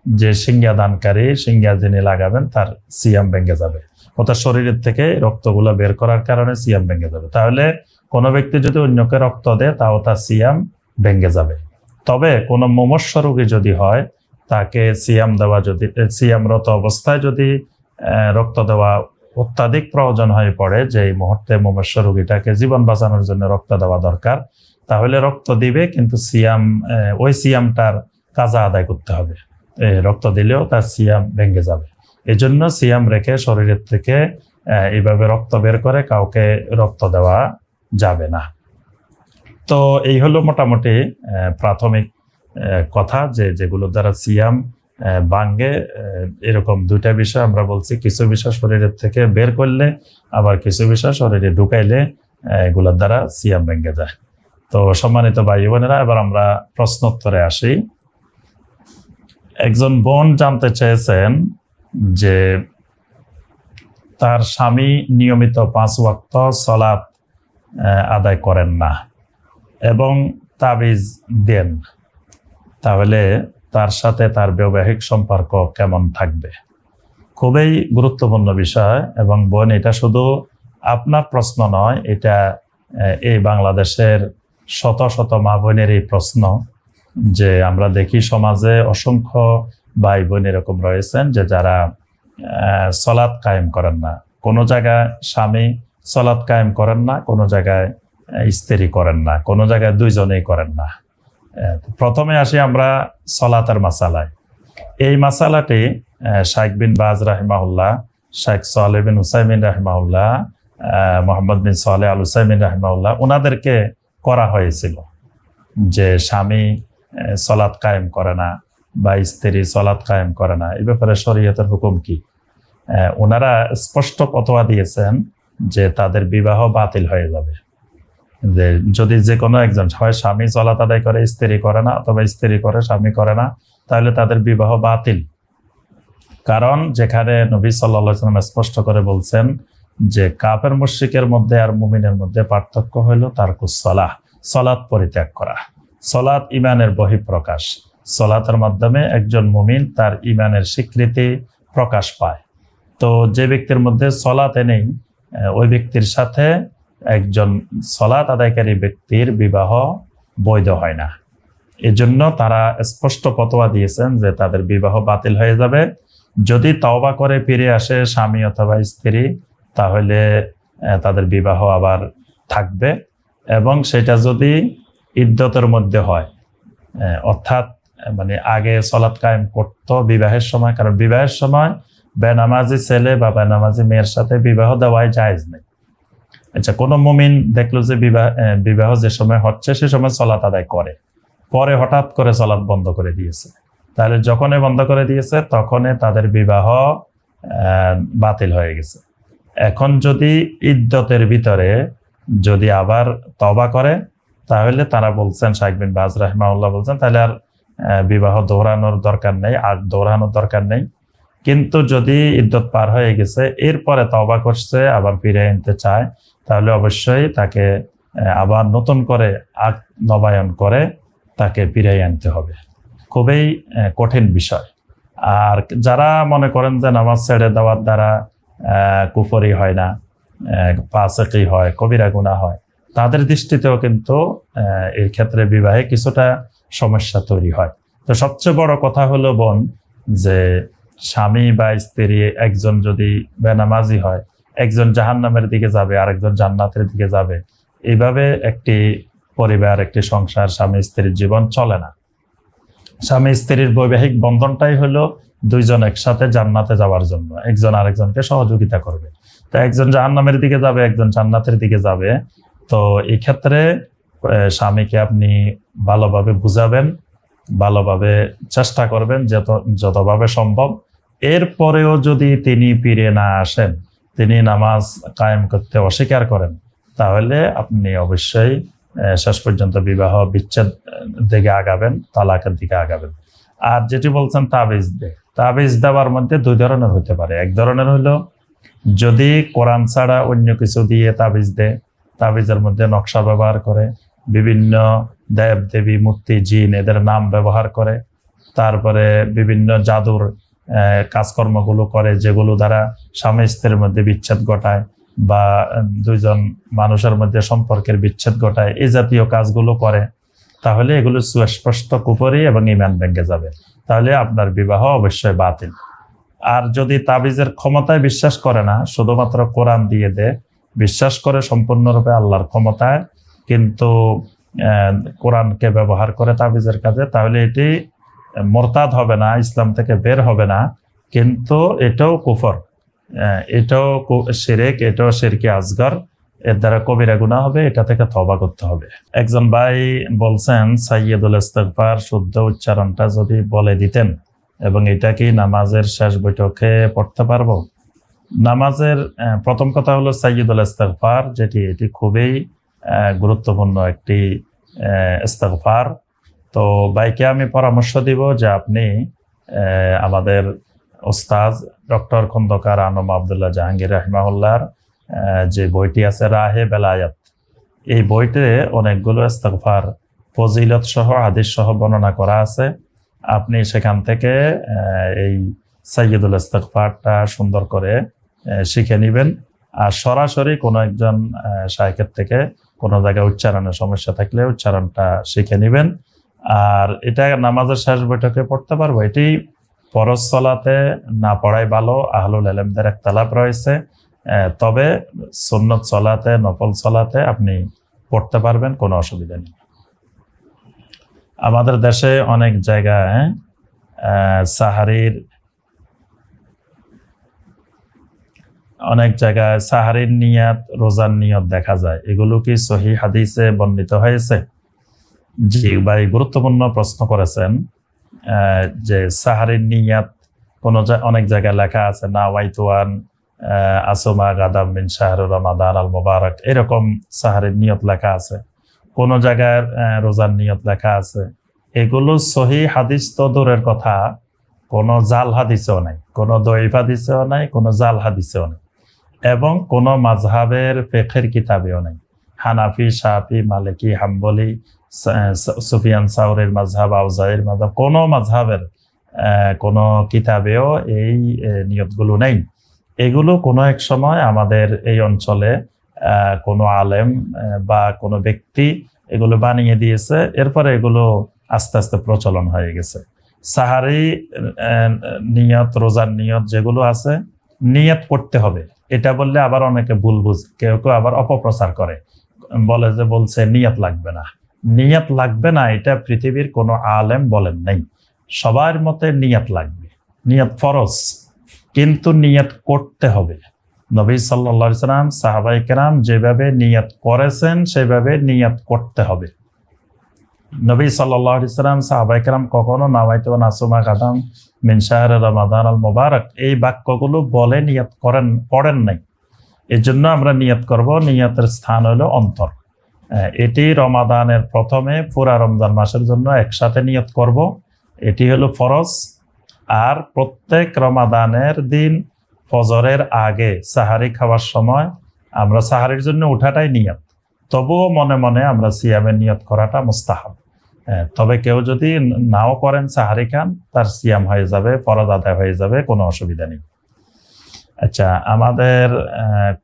যে সিঙ্গা দানকারী, সিঙ্গা যিনি লাগাবেন তার সিয়াম ভেঙে যাবে। অর্থাৎ শরীরের থেকে রক্তগুলো বের করার কারণে সিয়াম ভেঙে যাবে। তাহলে কোনো ব্যক্তি যদি অন্যকে রক্ত দেয় তাও তার সিয়াম ভেঙে যাবে। তবে কোনো মুমূর্ষ রোগী যদি হয়, তাকে সিয়াম দেওয়া, যদি সিয়ামরত অবস্থায় যদি রক্ত দেওয়া অত্যাধিক প্রয়োজন হয়ে পড়ে, যে এই মুহূর্তে মুমূর্ষ রোগীটাকে জীবন বাঁচানোর জন্য রক্ত দেওয়া দরকার, তাহলে রক্ত দিবে, কিন্তু ওই সিয়ামটার কাজা আদায় করতে হবে। রক্ত দিলেও তার সিয়াম ভেঙে যাবে। এই জন্য সিয়াম রেখে শরীরের থেকে এইভাবে রক্ত বের করে কাউকে রক্ত দেওয়া যাবে না। তো এই হলো মোটামুটি প্রাথমিক কথা, যেগুলোর দ্বারা সিয়াম ভাঙ্গে। এরকম দুইটা বিষয় আমরা বলছি, কিছু বিষয় শরীরের থেকে বের করলে, আবার কিছু বিষয় শরীরে ঢুকাইলে এগুলোর দ্বারা সিয়াম ভেঙে যায়। তো সম্মানিত ভাই বোনেরা, এবার আমরা প্রশ্নোত্তরে আসি। একজন বোন জানতে চেয়েছেন যে তার স্বামী নিয়মিত 5 ওয়াক্ত সালাত আদায় করেন না এবং তাবিজ দেন, তাহলে তার সাথে তার বৈবাহিক সম্পর্ক কেমন থাকবে? খুবই গুরুত্বপূর্ণ বিষয়। এবং বোন, এটা শুধু আপনার প্রশ্ন নয়, এটা এই বাংলাদেশের শত শত মা বোনের এই প্রশ্ন, যে আমরা দেখি সমাজে অসংখ্য ভাই বোন এরকম রয়েছেন যে যারা সালাত কায়েম করেন না। কোনো জায়গায় স্বামী সালাত কায়েম করেন না, কোনো জায়গায় স্ত্রী করেন না, কোনো জায়গায় দুইজনেই করেন না। প্রথমে আসি আমরা সালাতের মাসালায়। এই মাসালাটি শাইখ বিন বাজ রাহিমাহুল্লাহ, শাইখ সালেহ বিন উসাইমিন রাহিমাহুল্লাহ, মোহাম্মদ বিন সালেহ আল উসাইমিন রাহিমাহুল্লাহ, ওনাদেরকে করা হয়েছিল যে স্বামী সালাত কায়েম করে না বা স্ত্রী সালাত কায়েম করে না, এই ব্যাপারে শরীয়তের হুকুম কি? ওনারা স্পষ্ট ফতোয়া দিয়েছেন যে তাদের বিবাহ বাতিল হয়ে যাবে। যে যদি যে কোনো একজন, হয় স্বামী সালাত আদায় করে স্ত্রী করে না, অথবা স্ত্রী করে স্বামী করে না, তাহলে তাদের বিবাহ বাতিল। কারণ যেখানে নবী সাল্লাল্লাহু আলাইহি ওয়াসাল্লাম স্পষ্ট করে বলছেন যে কাফের মুশরিকের মধ্যে আর মুমিনের মধ্যে পার্থক্য হলো তারকুস সালাহ, সালাত পরিত্যাগ করা। সালাত ইমানের বহিঃপ্রকাশ। সালাতের মাধ্যমে একজন মুমিন তার ইমানের স্বীকৃতি প্রকাশ পায়। তো যে ব্যক্তির মধ্যে সালাতে নেই, ওই ব্যক্তির সাথে একজন সালাত আদায়কারী ব্যক্তির বিবাহ বৈধ হয় না। এজন্য তারা স্পষ্ট ফতোয়া দিয়েছেন যে তাদের বিবাহ বাতিল হয়ে যাবে। যদি তওবা করে ফিরে আসে স্বামী অথবা স্ত্রী, তাহলে তাদের বিবাহ আবার থাকবে। এবং সেটা যদি ইদ্দতের মধ্যে হয়, অর্থাৎ মানে আগে সালাত কায়েম করতো বিবাহের সময়, কারণ বিবাহের সময় বেনামাজি ছেলে বা বেনামাজি মেয়ের সাথে বিবাহ দেওয়াই জায়েজ নেই। আচ্ছা, কোনো মুমিন দেখলো যে বিবাহ যে সময় হচ্ছে সে সময় সালাত আদায় করে, পরে হঠাৎ করে সালাত বন্ধ করে দিয়েছে, তাহলে যখনই বন্ধ করে দিয়েছে তখনই তাদের বিবাহ বাতিল হয়ে গেছে। এখন যদি ইদ্দতের ভিতরে যদি আবার তওবা করে, তাহলে তারা বলছেন, শাইখ বিন বাজ রাহিমাহুল্লাহ বলছেন, তাহলে আর বিবাহ দৌড়ানোর দরকার নেই, আর দৌড়ানোর দরকার নেই। কিন্তু যদি ইদ্দত পার হয়ে গেছে, এরপরে তওবা করছে, আবার ফিরে আনতে চায়, তাহলে অবশ্যই তাকে আবার নতুন করে নবায়ন করে তাকে ফিরে আনতে হবে। খুবই কঠিন বিষয়। আর যারা মনে করেন যে নামাজ ছেড়ে দেওয়ার দ্বারা কুফরি হয় না, ফাসিকি হয়, কবিরা গুনাহ হয়, তাদের দৃষ্টিতেও কিন্তু এই ক্ষেত্রে বিবাহে কিছুটা সমস্যা তৈরি হয়। তো সবচেয়ে বড় কথা হলো বোন, যে স্বামী বা স্ত্রী একজন যদি বেনামাজি হয়, একজন জাহান্নামের দিকে যাবে, আরেকজন জান্নাতের দিকে যাবে। এইভাবে একটি পরিবার, একটি সংসার, স্বামী স্ত্রীর জীবন চলে না। স্বামী স্ত্রীর বৈবাহিক বন্ধনটাই হলো দুইজন একসাথে জান্নাতে যাওয়ার জন্য, একজন আরেকজনকে সহযোগিতা করবে। তো একজন জাহান্নামের দিকে যাবে, একজন জান্নাতের দিকে যাবে। তো এই ক্ষেত্রে স্বামীকে আপনি ভালোভাবে বুঝাবেন, ভালোভাবে চেষ্টা করবেন যতভাবে সম্ভব। এরপরেও যদি তিনি ফিরে না আসেন, তিনি নামাজ কায়েম করতে অস্বীকার করেন, তাহলে আপনি অবশ্যই শেষ পর্যন্ত বিবাহ বিচ্ছেদ দিকে আগাবেন, তালাকের দিকে আগাবেন। আর যেটি বলছেন তাবিজ দেওয়ার মধ্যে দুই ধরনের হতে পারে। এক ধরনের হলো যদি কোরআন ছাড়া অন্য কিছু দিয়ে তাবিজ দেয়, তাবিজের মধ্যে নকশা ব্যবহার করে, বিভিন্ন দেব দেবী মূর্তি জিন এদের নাম ব্যবহার করে, তারপরে বিভিন্ন জাদুর কাজকর্মগুলো করে, যেগুলো দ্বারা স্বামী স্ত্রীর মধ্যে বিচ্ছেদ ঘটায় বা দুইজন মানুষের মধ্যে সম্পর্কের বিচ্ছেদ ঘটায়, এই জাতীয় কাজগুলো করে, তাহলে এগুলো সুস্পষ্ট কুফরি এবং ঈমান ভেঙে যাবে। তাহলে আপনার বিবাহ অবশ্যই বাতিল। আর যদি তাবিজের ক্ষমতায় বিশ্বাস করে না, শুধুমাত্র কোরআন দিয়ে দেয়, বিশ্বাস করে সম্পূর্ণরূপে আল্লাহর ক্ষমতায়, কিন্তু কোরআনকে ব্যবহার করে তাবিজের কাজে, তাহলে এটি মোরতাদ হবে না, ইসলাম থেকে বের হবে না, কিন্তু এটাও কুফর, এটাও শিরক, এটাও শিরকে আসগর, এর দ্বারা কবিরা গুনাহ হবে, এটা থেকে তওবা করতে হবে। একজন ভাই বলছেন সাইয়্যিদুল ইস্তিগফার শুদ্ধ উচ্চারণটা যদি বলে দিতেন, এবং এটা কি নামাজের শেষ বৈঠকে পড়তে পারবো? নামাজের প্রথম কথা হলো সাইয়্যিদুল ইস্তিগফার, এটি খুবই গুরুত্বপূর্ণ একটি ইস্তিগফার। তো ভাইকে আমি পরামর্শ দিব যে আপনি আমাদের ওস্তাদ ডক্টর খন্দকার আনম আব্দুল্লাহ জাহাঙ্গীর রাহিমাহুল্লাহর যে বইটি আছে রাহে বেলায়াত, এই বইতে অনেকগুলো ইস্তিগফার ফজিলত সহ হাদিস সহ বর্ণনা করা আছে। আপনি সেখান থেকে এই সাইয়্যিদুল ইস্তিগফারটা সুন্দর করে শিখে নেবেন। আর সরাসরি কোনো একজন শায়খের থেকে কোনো জায়গায় উচ্চারণের সমস্যা থাকলে উচ্চারণটা শিখে নেবেন। আর এটা নামাজের শেষ বৈঠকে পড়তে পারবো, এটি ফরজ সালাতে না পড়াই ভালো, আহলুল ইলমদের ইখতিলাফ রয়েছে। তবে সুন্নত সালাতে, নফল সালাতে আপনি পড়তে পারবেন, কোনো অসুবিধা নেই। আমাদের দেশে অনেক জায়গায় সাহারির নিয়াত, রোজার নিয়ত দেখা যায়। এগুলো কি সহিহ হাদিসে বর্ণিত হয়েছে? জি ভাই, গুরুত্বপূর্ণ প্রশ্ন করেছেন। যে সাহারির নিয়াত অনেক জায়গায় লেখা আছে নাওয়াইতুয়ান আসুমা গাদাম মিন শাহরি রমাদান আল মুবারক, এরকম সাহারির নিয়ত লেখা আছে। কোন জায়গায় রোজার নিয়ত লেখা আছে। এগুলো সহিহ হাদিস তো দূরের কথা, কোন জাল হাদিসেও নাই, কোন দঈফ হাদিসেও নাই, কোন জাল হাদিসেও নাই, এবং কোন মাযহাবের ফিকহের কিতাবেও নাই। হানাফি, শাফি, মালিকি, হাম্বলি, সুফিয়ান সাউরির মাযহাব, আউজাইর মাযহাব, কোন মাযহাবের কোন কিতাবেও এই নিয়তগুলো নেই। এগুলো কোনো এক সময় আমাদের এই অঞ্চলে কোনো আলেম বা কোনো ব্যক্তি এগুলো বানিয়ে দিয়েছে, এরপরে এগুলো আস্তে আস্তে প্রচলন হয়ে গেছে। সাহারি নিয়ত, রোজার নিয়ত যেগুলো আছে, নিয়ত করতে হবে এটা বললে আবার অনেকে ভুল কেউ কেউ আবার অপপ্রচার করে, বলে যে বলছে নিয়ত লাগবে না। নিয়ত লাগবে না এটা পৃথিবীর কোনো আলেম বলেন নাই। সবার মতে নিয়ত লাগবে, নিয়ত ফরজ, কিন্তু নিয়ত করতে হবে। নবী সাল্লাল্লাহু আলাইহি সাল্লাম, সাহাবায়ে কেরাম যেভাবে নিয়ত করেছেন সেভাবে নিয়ত করতে হবে। নবী সাল্লাল্লাহু আলাইহি সাল্লাম, সাহাবায়ে কেরাম কখনো নাওয়াইতু নাসুমা গাদাম মিন শাহরি রমাদান আল মুবারক এই বাক্যগুলো বলে নিয়ত পড়েন নাই। এজন্য আমরা নিয়ত করব। নিয়তের স্থান হলো অন্তর। এটি রমাদানের প্রথমে পুরা রমজান মাসের জন্য একসাথে নিয়ত করব, এটি হলো ফরজ। আর প্রত্যেক রমাদানের দিন ফজরের আগে সাহারি খাওয়ার সময় আমরা সাহারির জন্য উঠাটাই নিয়ত। তবুও মনে মনে আমরা সিয়ামের নিয়ত করাটা মুস্তাহাব। তবে কেউ যদি নাও করেন, সাহারি খান, তার সিয়াম হয়ে যাবে, ফরজ আদায় হয়ে যাবে, কোনো অসুবিধা নেই। আচ্ছা, আমাদের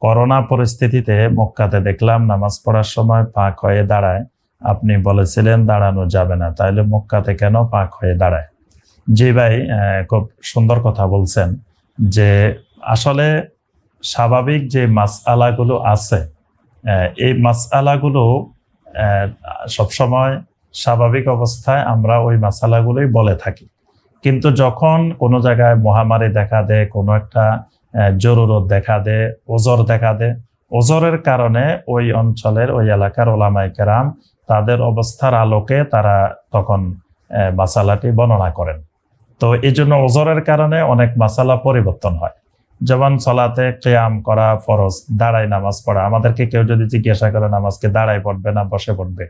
করোনা পরিস্থিতিতে মক্কাতে দেখলাম নামাজ পড়ার সময় পাক হয়ে দাঁড়ায়। আপনি বলেছিলেন দাঁড়ানো যাবে না, তাইলে মক্কাতে কেন পাক হয়ে দাঁড়ায়? জি ভাই, খুব সুন্দর কথা বলছেন। যে আসলে স্বাভাবিক যে মাসআলাগুলো আছে, এই মাসআলাগুলো সবসময় স্বাভাবিক অবস্থায় আমরা ওই মাসআলাগুলোই বলে থাকি। কিন্তু যখন কোনো জায়গায় মহামারী দেখা দেয়, কোনো একটা জরুরত দেখা দেয়, ওজর দেখা দেয়, ওজরের কারণে ওই অঞ্চলের, ওই এলাকার ওলামায়ে কেরাম তাদের অবস্থার আলোকে তারা তখন মাসালাটি বর্ণনা করেন। তো এই জন্য ওজরের কারণে অনেক মাসালা পরিবর্তন হয়। যেমন সলাতে কিয়াম করা ফরজ, দাঁড়ায় নামাজ পড়া। আমাদেরকে কেউ যদি জিজ্ঞাসা করে নামাজকে দাঁড়ায় পড়বে না বসে পড়বে,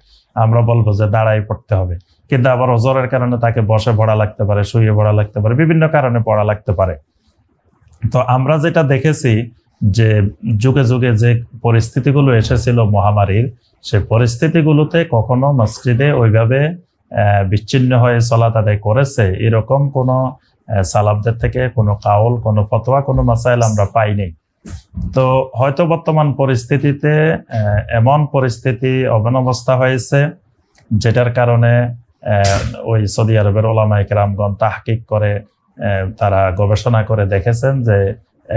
আমরা বলবো যে দাঁড়ায় পড়তে হবে। কিন্তু আবার ওজরের কারণে তাকে বসে পড়া লাগতে পারে, শুয়ে পড়া লাগতে পারে, বিভিন্ন কারণে পড়া লাগতে পারে। তো আমরা যেটা দেখেছি যে যুগে যুগে যে পরিস্থিতিগুলো এসেছিল মহামারীর, সে পরিস্থিতিগুলোতে কখনো মসজিদে ওইভাবে বিচ্ছিন্ন হয়ে সালাত আদায় করেছে এরকম কোনো সালাফদের থেকে কোনো কাউল, কোনো ফতোয়া, কোনো মাসাইল আমরা পাইনি। তো হয়তো বর্তমান পরিস্থিতিতে এমন পরিস্থিতি অবস্থা হয়েছে যেটার কারণে ওই সৌদি আরবের ওলামায়ে কেরামগণ তাহকিক করে তারা গবেষণা করে দেখেছেন যে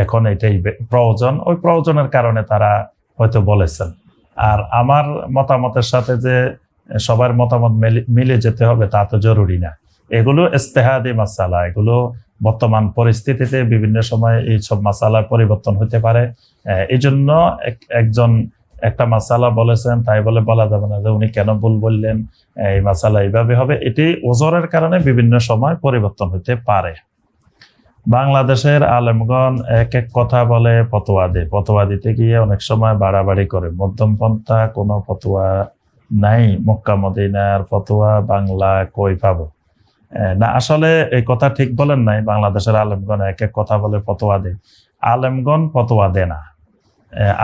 এখন এটাই প্রয়োজন। ওই প্রয়োজনের কারণে তারা হয়তো বলেছেন। আর আমার মতামতের সাথে যে সবার মতামত মিলে যেতে হবে তা তো জরুরি না। এগুলো ইজতিহাদি মাসালা, এগুলো বর্তমান পরিস্থিতিতে বিভিন্ন সময় এই সব মাসালার পরিবর্তন হতে পারে। এই জন্য একজন একটা মাসালা বলেছেন তাই বলে বলা যাবে না যে উনি কেন ভুল বললেন, এই মাসালা এইভাবে হবে। এটি ওজরের কারণে বিভিন্ন সময় পরিবর্তন হতে পারে। বাংলাদেশের আলেমগণ এক এক কথা বলে, ফতোয়া দেয়। ফতোয়া দিতে গিয়ে অনেক সময় বাড়াবাড়ি করে। মধ্যমপন্থা কোনো ফতোয়া নাই মক্কা মদিনার ফতোয়া বাংলা কই পাবো? না, আসলে এই কথা ঠিক বলেন নাই। বাংলাদেশের আলেমগণ এক এক কথা বলে ফতোয়া দেয়। আলেমগণ ফতোয়া দেয় না,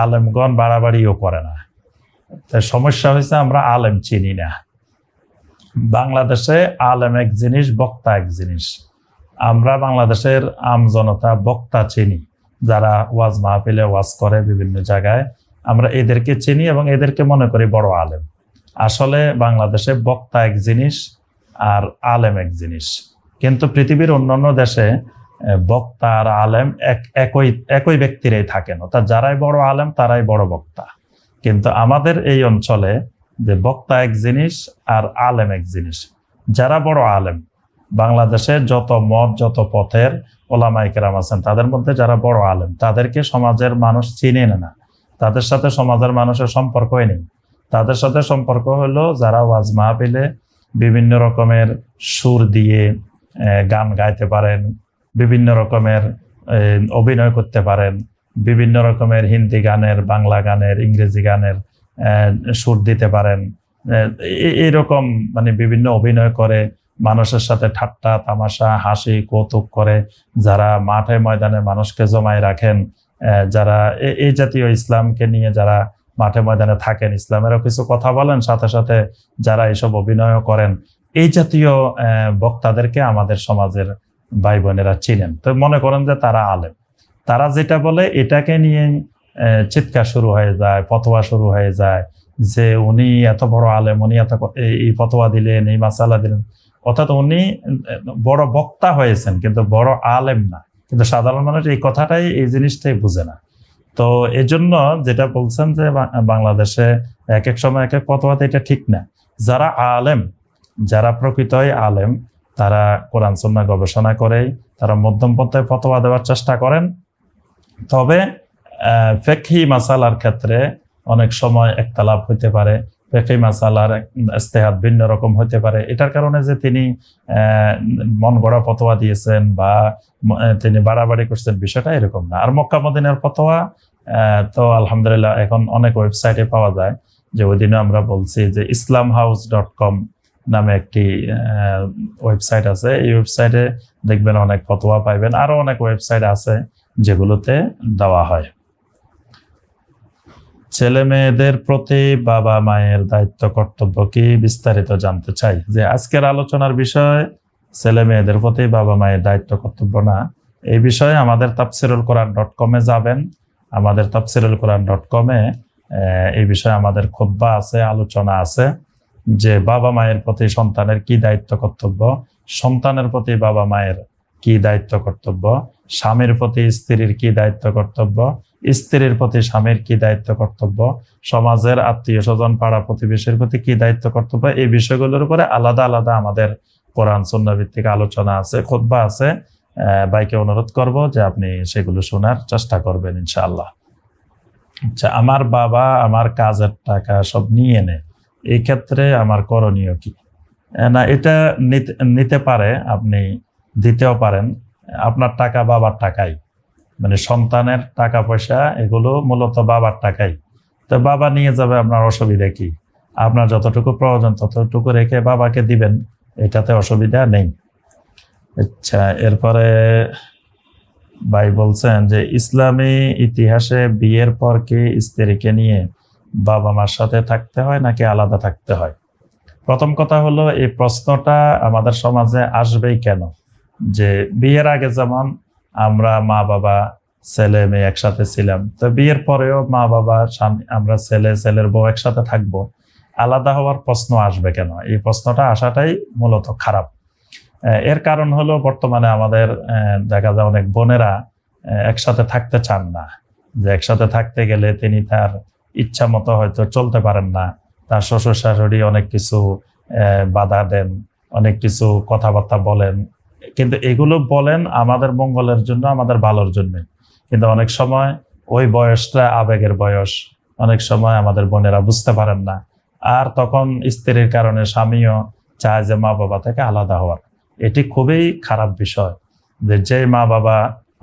আলেমগণ বাড়াবাড়িও করে না। তাই সমস্যা হয়েছে আমরা আলেম চিনি না। বাংলাদেশে আলেম এক জিনিস, বক্তা এক জিনিস। আমরা বাংলাদেশের আমজনতা বক্তা চিনি, যারা ওয়াজ মাহফিলে ওয়াজ করে বিভিন্ন জায়গায়, আমরা এদেরকে চিনি এবং এদেরকে মনে করি বড় আলেম। আসলে বাংলাদেশে বক্তা এক জিনিস আর আলেম এক জিনিস। কিন্তু পৃথিবীর অন্যান্য দেশে বক্তা আর আলেম একই ব্যক্তিরাই থাকেন, অর্থাৎ যারাই বড় আলেম তারাই বড় বক্তা। কিন্তু আমাদের এই অঞ্চলে যে বক্তা এক জিনিস আর আলেম এক জিনিস। যারা বড় আলেম, বাংলাদেশে যত মত যত পথের ওলামায়ে কেরাম আছেন, তাদের মধ্যে যারা বড় আলেম, তাদেরকে সমাজের মানুষ চিনে না, তাদের সাথে সমাজের মানুষের সম্পর্কই নেই। তাদের সাথে সম্পর্ক হলো যারা ওয়াজ মাহফিলে বিভিন্ন রকমের সুর দিয়ে গান গাইতে পারেন, বিভিন্ন রকমের অভিনয় করতে পারেন, বিভিন্ন রকমের হিন্দি গানের, বাংলা গানের, ইংরেজি গানের সুর দিতে পারেন। এইরকম মানে বিভিন্ন অভিনয় করে মানুষের সাথে ঠাট্টা তামাশা হাসি কৌতুক করে যারা মাঠে ময়দানে মানুষকে জমায় রাখেন, যারা এই জাতীয় ইসলামকে নিয়ে যারা মাঠে ময়দানে থাকেন, ইসলামেরও কিছু কথা বলেন, সাথে সাথে যারা এইসব অভিনয় করেন, এই জাতীয় বক্তাদেরকে আমাদের সমাজের ভাই বোনেরা চিনেন। তো মনে করেন যে তারা আলেম, তারা যেটা বলে এটাকে নিয়ে চিৎকার শুরু হয়ে যায়, ফতোয়া শুরু হয়ে যায় যে উনি এত বড় আলেম, উনি এত এই ফতোয়া দিলেন, এই মাসালা দিলেন। অর্থাৎ উনি বড় বক্তা হয়েছেন কিন্তু বড় আলেম না। কিন্তু সাধারণ মানুষ এই কথাটাই, এই জিনিসটাই বুঝে না। তো এজন্য যেটা বলছেন যে বাংলাদেশে এক এক সময় এক এক ফতোয়াতে, এটা ঠিক না। যারা আলেম, যারা প্রকৃতই আলেম, তারা কোরআন সুন্নাহ গবেষণা করে তারা মধ্যম পন্থায় ফতোয়া দেওয়ার চেষ্টা করেন। তবে ফিকহি মাসালার ক্ষেত্রে অনেক সময় একতলাফ হইতে পারে, ফিকহি মাসালার ইজতিহাদ ভিন্ন রকম হইতে পারে। এটার কারণে যে তিনি মন গড়া ফতোয়া দিয়েছেন বা তিনি বাড়াবাড়ি করছেন, বিষয়টা এরকম না। আর মক্কা মদিনার ফতোয়া তো আলহামদুলিল্লাহ এখন অনেক ওয়েবসাইটে পাওয়া যায়। যে ওই দিনে আমরা বলছি যে islamhouse.com নামে একটি ওয়েবসাইট আছে, এই ওয়েবসাইটে দেখবেন অনেক ফতোয়া পাইবেন। আরো অনেক ওয়েবসাইট আছে যেগুলোতে দেওয়া হয়। ছেলে মেয়েদের প্রতি বাবা মায়ের দায়িত্ব কর্তব্য কি, বিস্তারিত জানতে চাই। যে আজকের আলোচনার বিষয় ছেলে মেয়েদের প্রতি বাবা মায়ের দায়িত্ব কর্তব্য না, এই বিষয়ে আমাদের tafsirulquran.com-এ যাবেন। আমাদের tafsirulquran.com-এ এই বিষয়ে আমাদের খুতবা আছে, আলোচনা আছে যে বাবা মায়ের প্রতি সন্তানের কি দায়িত্ব কর্তব্য, সন্তানের প্রতি বাবা মায়ের কি দায়িত্ব কর্তব্য, স্বামীর প্রতি স্ত্রীর কি দায়িত্ব কর্তব্য, স্ত্রীর প্রতি স্বামীর কি দায়িত্ব কর্তব্য, সমাজের আত্মীয় স্বজন পাড়া প্রতিবেশীর প্রতি কি দায়িত্ব কর্তব্য, এই বিষয়গুলোর উপরে আলাদা আলাদা আমাদের কোরআন সুন্নাহ ভিত্তিক আলোচনা আছে, খুতবা আছে। ভাইকে অনুরোধ করব যে আপনি সেগুলো শোনার চেষ্টা করবেন ইনশাআল্লাহ। আচ্ছা, আমার বাবা আমার কাজের টাকা সব নিয়ে নেয়, এই ক্ষেত্রে আমার করণীয় কি? না, এটা নিতে পারে, আপনি দিতেও পারেন। আপনার টাকা বাবার টাকাই, মানে সন্তানের টাকা পয়সা এগুলো মূলত বাবার টাকাই। তো বাবা নিয়ে যাবে, আপনার অসুবিধা কি? আপনার যতটুকু প্রয়োজন ততটুকু রেখে বাবাকে দিবেন, এটাতে অসুবিধা নেই। আচ্ছা, এরপরে ভাই বলছেন যে ইসলামী ইতিহাসে বিয়ের পর কি স্ত্রীকে নিয়ে বাবা মার সাথে থাকতে হয় নাকি আলাদা থাকতে হয়? প্রথম কথা হলো, এই প্রশ্নটা আমাদের সমাজে আসবেই কেন? যে বিয়ের আগে যেমন আমরা মা বাবা ছেলে মেয়ে একসাথে ছিলাম, তো বিয়ের পরেও মা বাবা স্বামী, আমরা ছেলের বউ একসাথে থাকবো, আলাদা হওয়ার প্রশ্ন আসবে কেন? এই প্রশ্নটা আসাটাই মূলত খারাপ। এর কারণ হলো বর্তমানে আমাদের দেখা যায় অনেক বোনেরা একসাথে থাকতে চান না। যে একসাথে থাকতে গেলে তিনি তার ইচ্ছা মতো হয়তো চলতে পারেন না, তার শ্বশুর শাশুড়ি অনেক কিছু বাধা দেন, অনেক কিছু কথাবার্তা বলেন। কিন্তু এগুলো বলেন আমাদের মঙ্গলের জন্য, আমাদের ভালোর জন্য। কিন্তু অনেক সময় ওই বয়সটা আবেগের বয়স, অনেক সময় আমাদের বোনেরা বুঝতে পারেন না। আর তখন স্ত্রীর কারণে স্বামীও চায় যে মা বাবা থেকে আলাদা হওয়ার। এটি খুবই খারাপ বিষয় যে মা বাবা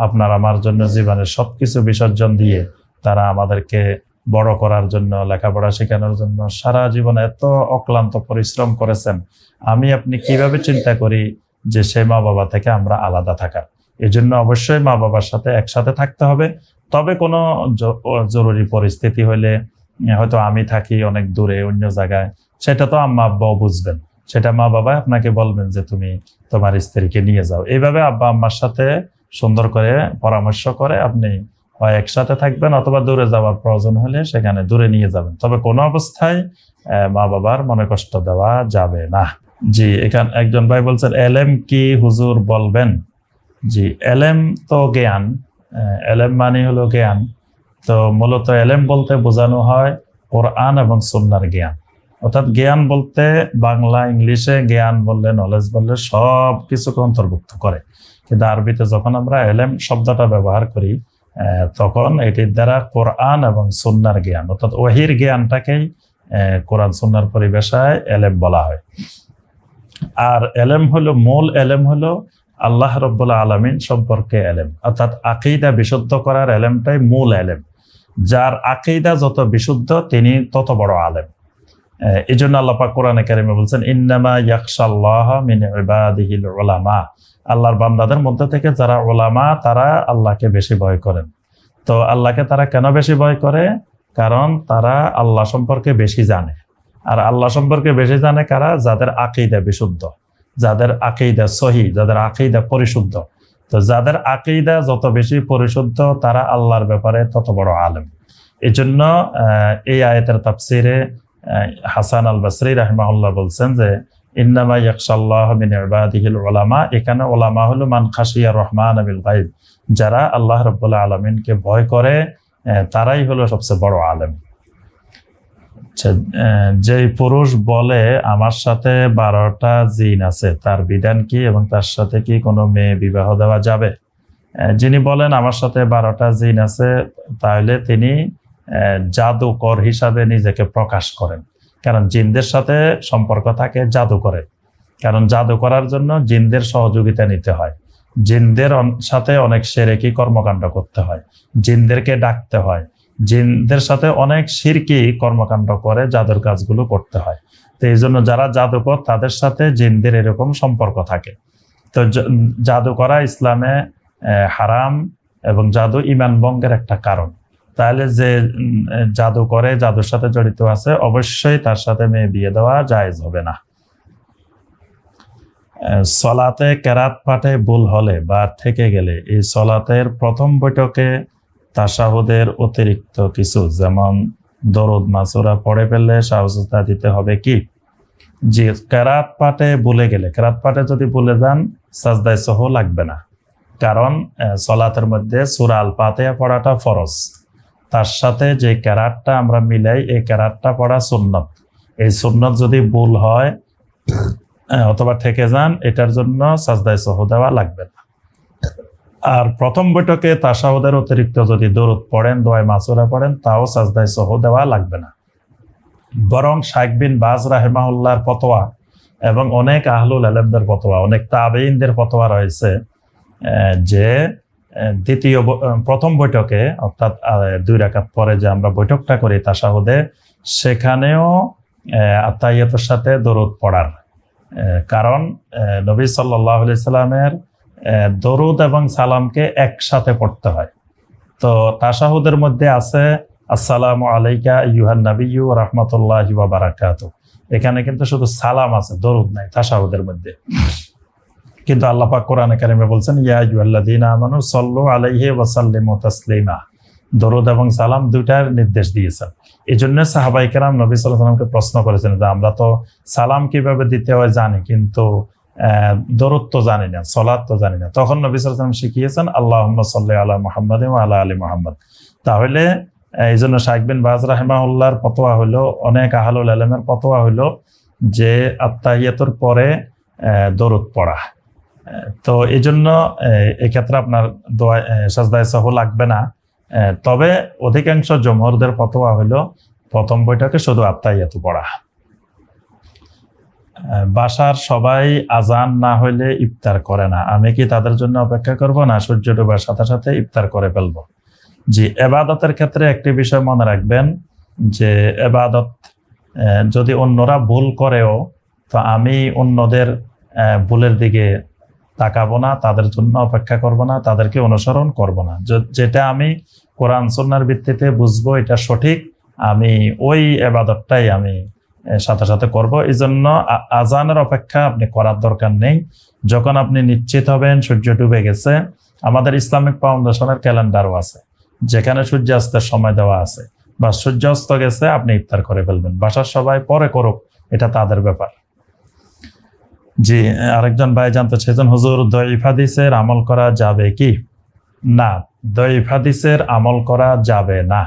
আপনার আমার জন্য জীবনের সবকিছু বিসর্জন দিয়ে তারা আমাদেরকে বড় করার জন্য, লেখাপড়া শেখানোর জন্য সারা জীবন এত অক্লান্ত পরিশ্রম করেছেন, আমি আপনি কিভাবে চিন্তা করি যে সে মা বাবা থেকে আমরা আলাদা থাকার? এই জন্য অবশ্যই মা বাবার সাথে একসাথে থাকতে হবে। তবে কোনো জরুরি পরিস্থিতি হলে, হয়তো আমি থাকি অনেক দূরে অন্য জায়গায়, সেটা তো আম্মা আব্বাও বুঝবেন, সেটা মা বাবা আপনাকে বলবেন যে তুমি তোমার স্ত্রীকে নিয়ে যাও। এইভাবে আব্বা আম্মার সাথে সুন্দর করে পরামর্শ করে আপনি হয় একসাথে থাকবেন, অথবা দূরে যাওয়ার প্রয়োজন হলে সেখানে দূরে নিয়ে যাবেন। তবে কোনো অবস্থায় মা বাবার মনে কষ্ট দেওয়া যাবে না। জি, এখানে একজন ভাই বলছেন এলেম কি হুজুর বলবেন? জি, এলেম তো জ্ঞান, এলেম মানে হলো জ্ঞান। তো মূলত এলেম বলতে বোঝানো হয় কোরআন এবং সুন্নাহর জ্ঞান। অর্থাৎ জ্ঞান বলতে বাংলা ইংলিশে জ্ঞান বললে, নলেজ বললে সব কিছুকে অন্তর্ভুক্ত করে, কিন্তু আরবিতে যখন আমরা এলেম শব্দটা ব্যবহার করি তখন এটির দ্বারা কোরআন এবং সুন্নাহর জ্ঞান, অর্থাৎ ওহির জ্ঞানটাকেই কোরআন সুন্নাহর পরিভাষায় এলেম বলা হয়। আর এলেম হলো, মূল এলেম হলো আল্লাহ রাব্বুল আলামিন সম্পর্কে এলেম, অর্থাৎ আকীদা বিশুদ্ধ করার এলেমটাই মূল এলেম। যার আকীদা যত বিশুদ্ধ তিনি তত বড় আলেম। এই জন্য আল্লাহ পাক কোরআনে কারিমে বলছেন ইন্নামা ইয়াখশাল্লাহ মিন ইবাদিহিল উলামা, আল্লাহর বান্দাদের মধ্যে থেকে যারা উলামা তারা আল্লাহকে বেশি ভয় করেন। তো আল্লাহকে তারা কেন বেশি ভয় করে? কারণ তারা আল্লাহ সম্পর্কে বেশি জানে। আর আল্লাহ সম্পর্কে বেশি জানে কারা? যাদের আকীদা বিশুদ্ধ, যাদের আকীদা সহি, যাদের আকীদা পরিশুদ্ধ। তো যাদের আকীদা যত বেশি পরিশুদ্ধ তারা আল্লাহর ব্যাপারে তত বড় আলেম। এই জন্য এই আয়াতের তাফসিরে হাসান আল বসরি রাহিমাহুল্লাহ বলছেন যে ইন্নামা ইয়াখশাল্লাহ মিন ইবাদিহিল উলামা, এখানে উলামা হলো মান খাশিয়া রহমান বিল গায়ব, যারা আল্লাহ রাব্বুল আলামিনকে ভয় করে তারাই হলো সবচেয়ে বড় আলেম। যে পুরুষ বলে আমার সাথে 12টা জিন আছে, তার বিধান কি এবং তার সাথে কি কোনো মেয়ে বিবাহ দেওয়া যাবে? যিনি বলেন আমার সাথে 12টা জিন আছে, তাহলে তিনি জাদুকর হিসাবে নিজেকে প্রকাশ করেন। কারণ জিনদের সাথে সম্পর্ক থাকে জাদু করে, কারণ জাদু করার জন্য জিনদের সহযোগিতা নিতে হয়, জিনদের সাথে অনেক শিরকি কর্মকাণ্ড করতে হয়, জিনদেরকে ডাকতে হয়, জিনদের সাথে অনেক শিরকি কর্মকাণ্ড করে জাদুর কাজগুলো করতে হয়। তো এই জন্য যারা জাদুকর তাদের সাথে জিনদের এরকম সম্পর্ক থাকে। তো জাদু করা ইসলামে হারাম এবং জাদু ঈমান ভঙ্গের একটা কারণ। তাহলে যে জাদু করে, জাদুর সাথে জড়িত আছে, অবশ্যই তার সাথে মেয়ে বিয়ে দেওয়া জায়েজ হবে না। সলাতে কেরাত পাঠে ভুল হলে বা থেকে গেলে এই সলাতের প্রথম বৈঠকে তাশাহুদের অতিরিক্ত কিছু যেমন দরুদ মাসুরা পড়ে ফেললে সাজদা দিতে হবে কি? যে কেরাত পাঠে ভুলে গেলে, কেরাত পাঠে যদি ভুলে যান সাজদায় সহ লাগবে না, কারণ সলাতের মধ্যে সূরা আল ফাতিহা পড়াটা ফরজ, তার সাথে যে কেরাতটা আমরা মিলাই এই কেরাতটা পড়া সুন্নত। এই সুন্নত যদি ভুল হয় অথবা থেকে যান, এটার জন্য সাজদায় সহ দেওয়া লাগবে না। আর প্রথম বৈঠকে তাশাহুদের অতিরিক্ত যদি দরুদ পড়েন, দোয়া মাসুরা পড়েন, তাও সাজদায় সহ দেওয়া লাগবে না। বরং শাইখ বিন বাজ রাহিমাহুল্লাহর ফতোয়া এবং অনেক আহলুল ইলমদের ফতোয়া, অনেক তাবেঈনদের ফতোয়া রয়েছে যে প্রথম বৈঠকে অর্থাৎ 2 রাকাত পরে যে আমরা বৈঠকটা করি তাশাহুদে, সেখানেও আত্তাহিয়াতের সাথে দরুদ পড়ার, কারণ নবী সাল্লাল্লাহু আলাইহি সাল্লামের দরুদ এবং সালামকে একসাথে পড়তে হয়। তো তাশাহুদের মধ্যে আছে আসসালামু আলাইকা আইয়ুহান নাবিয়্যু ওয়া রাহমাতুল্লাহি ওয়া বারাকাতুহু, এখানে কিন্তু শুধু সালাম আছে, দরুদ নাই তাশাহুদের মধ্যে। কিন্তু আল্লাহ পাক কোরআনে কারিমে বলছেন ইয়া আইয়ুহাল্লাযীনা আমানু সাল্লু আলাইহি ওয়া সাল্লিমু তাসলিমা, দরুদ এবং সালাম দুইটার নির্দেশ দিয়েছেন। এই জন্য সাহাবায়ে কেরাম নবী সাল্লাল্লাহু আলাইহি ওয়াসাল্লামকে প্রশ্ন করেছেন যে আমরা তো সালাম কিভাবে দিতে হয় জানি, কিন্তু দরুদ তো জানি না, সালাত তো জানি না। তখন নবী সাল্লাল্লাহু আলাইহি ওয়াসাল্লাম শিখিয়েছেন আল্লাহুম্মা সাল্লি আলা মুহাম্মাদিন ওয়া আলা আলি মুহাম্মাদ। তাহলে এই জন্য শাইখ বিন বাজ রাহিমাহুল্লাহর ফতোয়া হলো, অনেক আহলুল ইলমের ফতোয়া হলো যে আত্তাহিয়াতুর পরে দরুদ পড়া। তো এই জন্য এক্ষেত্রে আপনার দোয়া সাজদায়ে সাহু লাগবে না। তবে অধিকাংশ জমহুরদের ফতোয়া হলো প্রথম বৈঠকে শুধু আত্তাহিয়াতু পড়া। বাসার সবাই আজান না হইলে ইফতার করে না, আমি কি তাদের জন্য অপেক্ষা করব না সূর্য ডোবার সাথে সাথে ইফতার করে ফেলবো? জি, এবাদতের ক্ষেত্রে একটি বিষয় মনে রাখবেন যে এবাদত যদি অন্যরা ভুল করেও, তো আমি অন্যদের ভুলের দিকে তাকাবো না, তাদের জন্য অপেক্ষা করব না, তাদেরকে অনুসরণ করব না। যেটা আমি কোরআন সুন্নাহর ভিত্তিতে বুঝবো এটা সঠিক, আমি ওই এবাদতটাই আমি সাথে সাথে করব। এই জন্য আজানের অপেক্ষা আপনি করার দরকার নেই। যখন আপনি নিশ্চিত হবেন সূর্য ডুবে গেছে, আমাদের ইসলামিক ফাউন্ডেশনের ক্যালেন্ডারও আছে যেখানে সূর্যাস্তের সময় দেওয়া আছে, বা সূর্যাস্ত গেছে আপনি ইফতার করে ফেলবেন, বাসার সবাই পরে করুক, এটা তাদের ব্যাপার। জি, আরেকজন ভাই জানতে চাইছেন, হুজুর দঈফ হাদিসের আমল করা যাবে কি? না, দঈফ হাদিসের আমল করা যাবে না।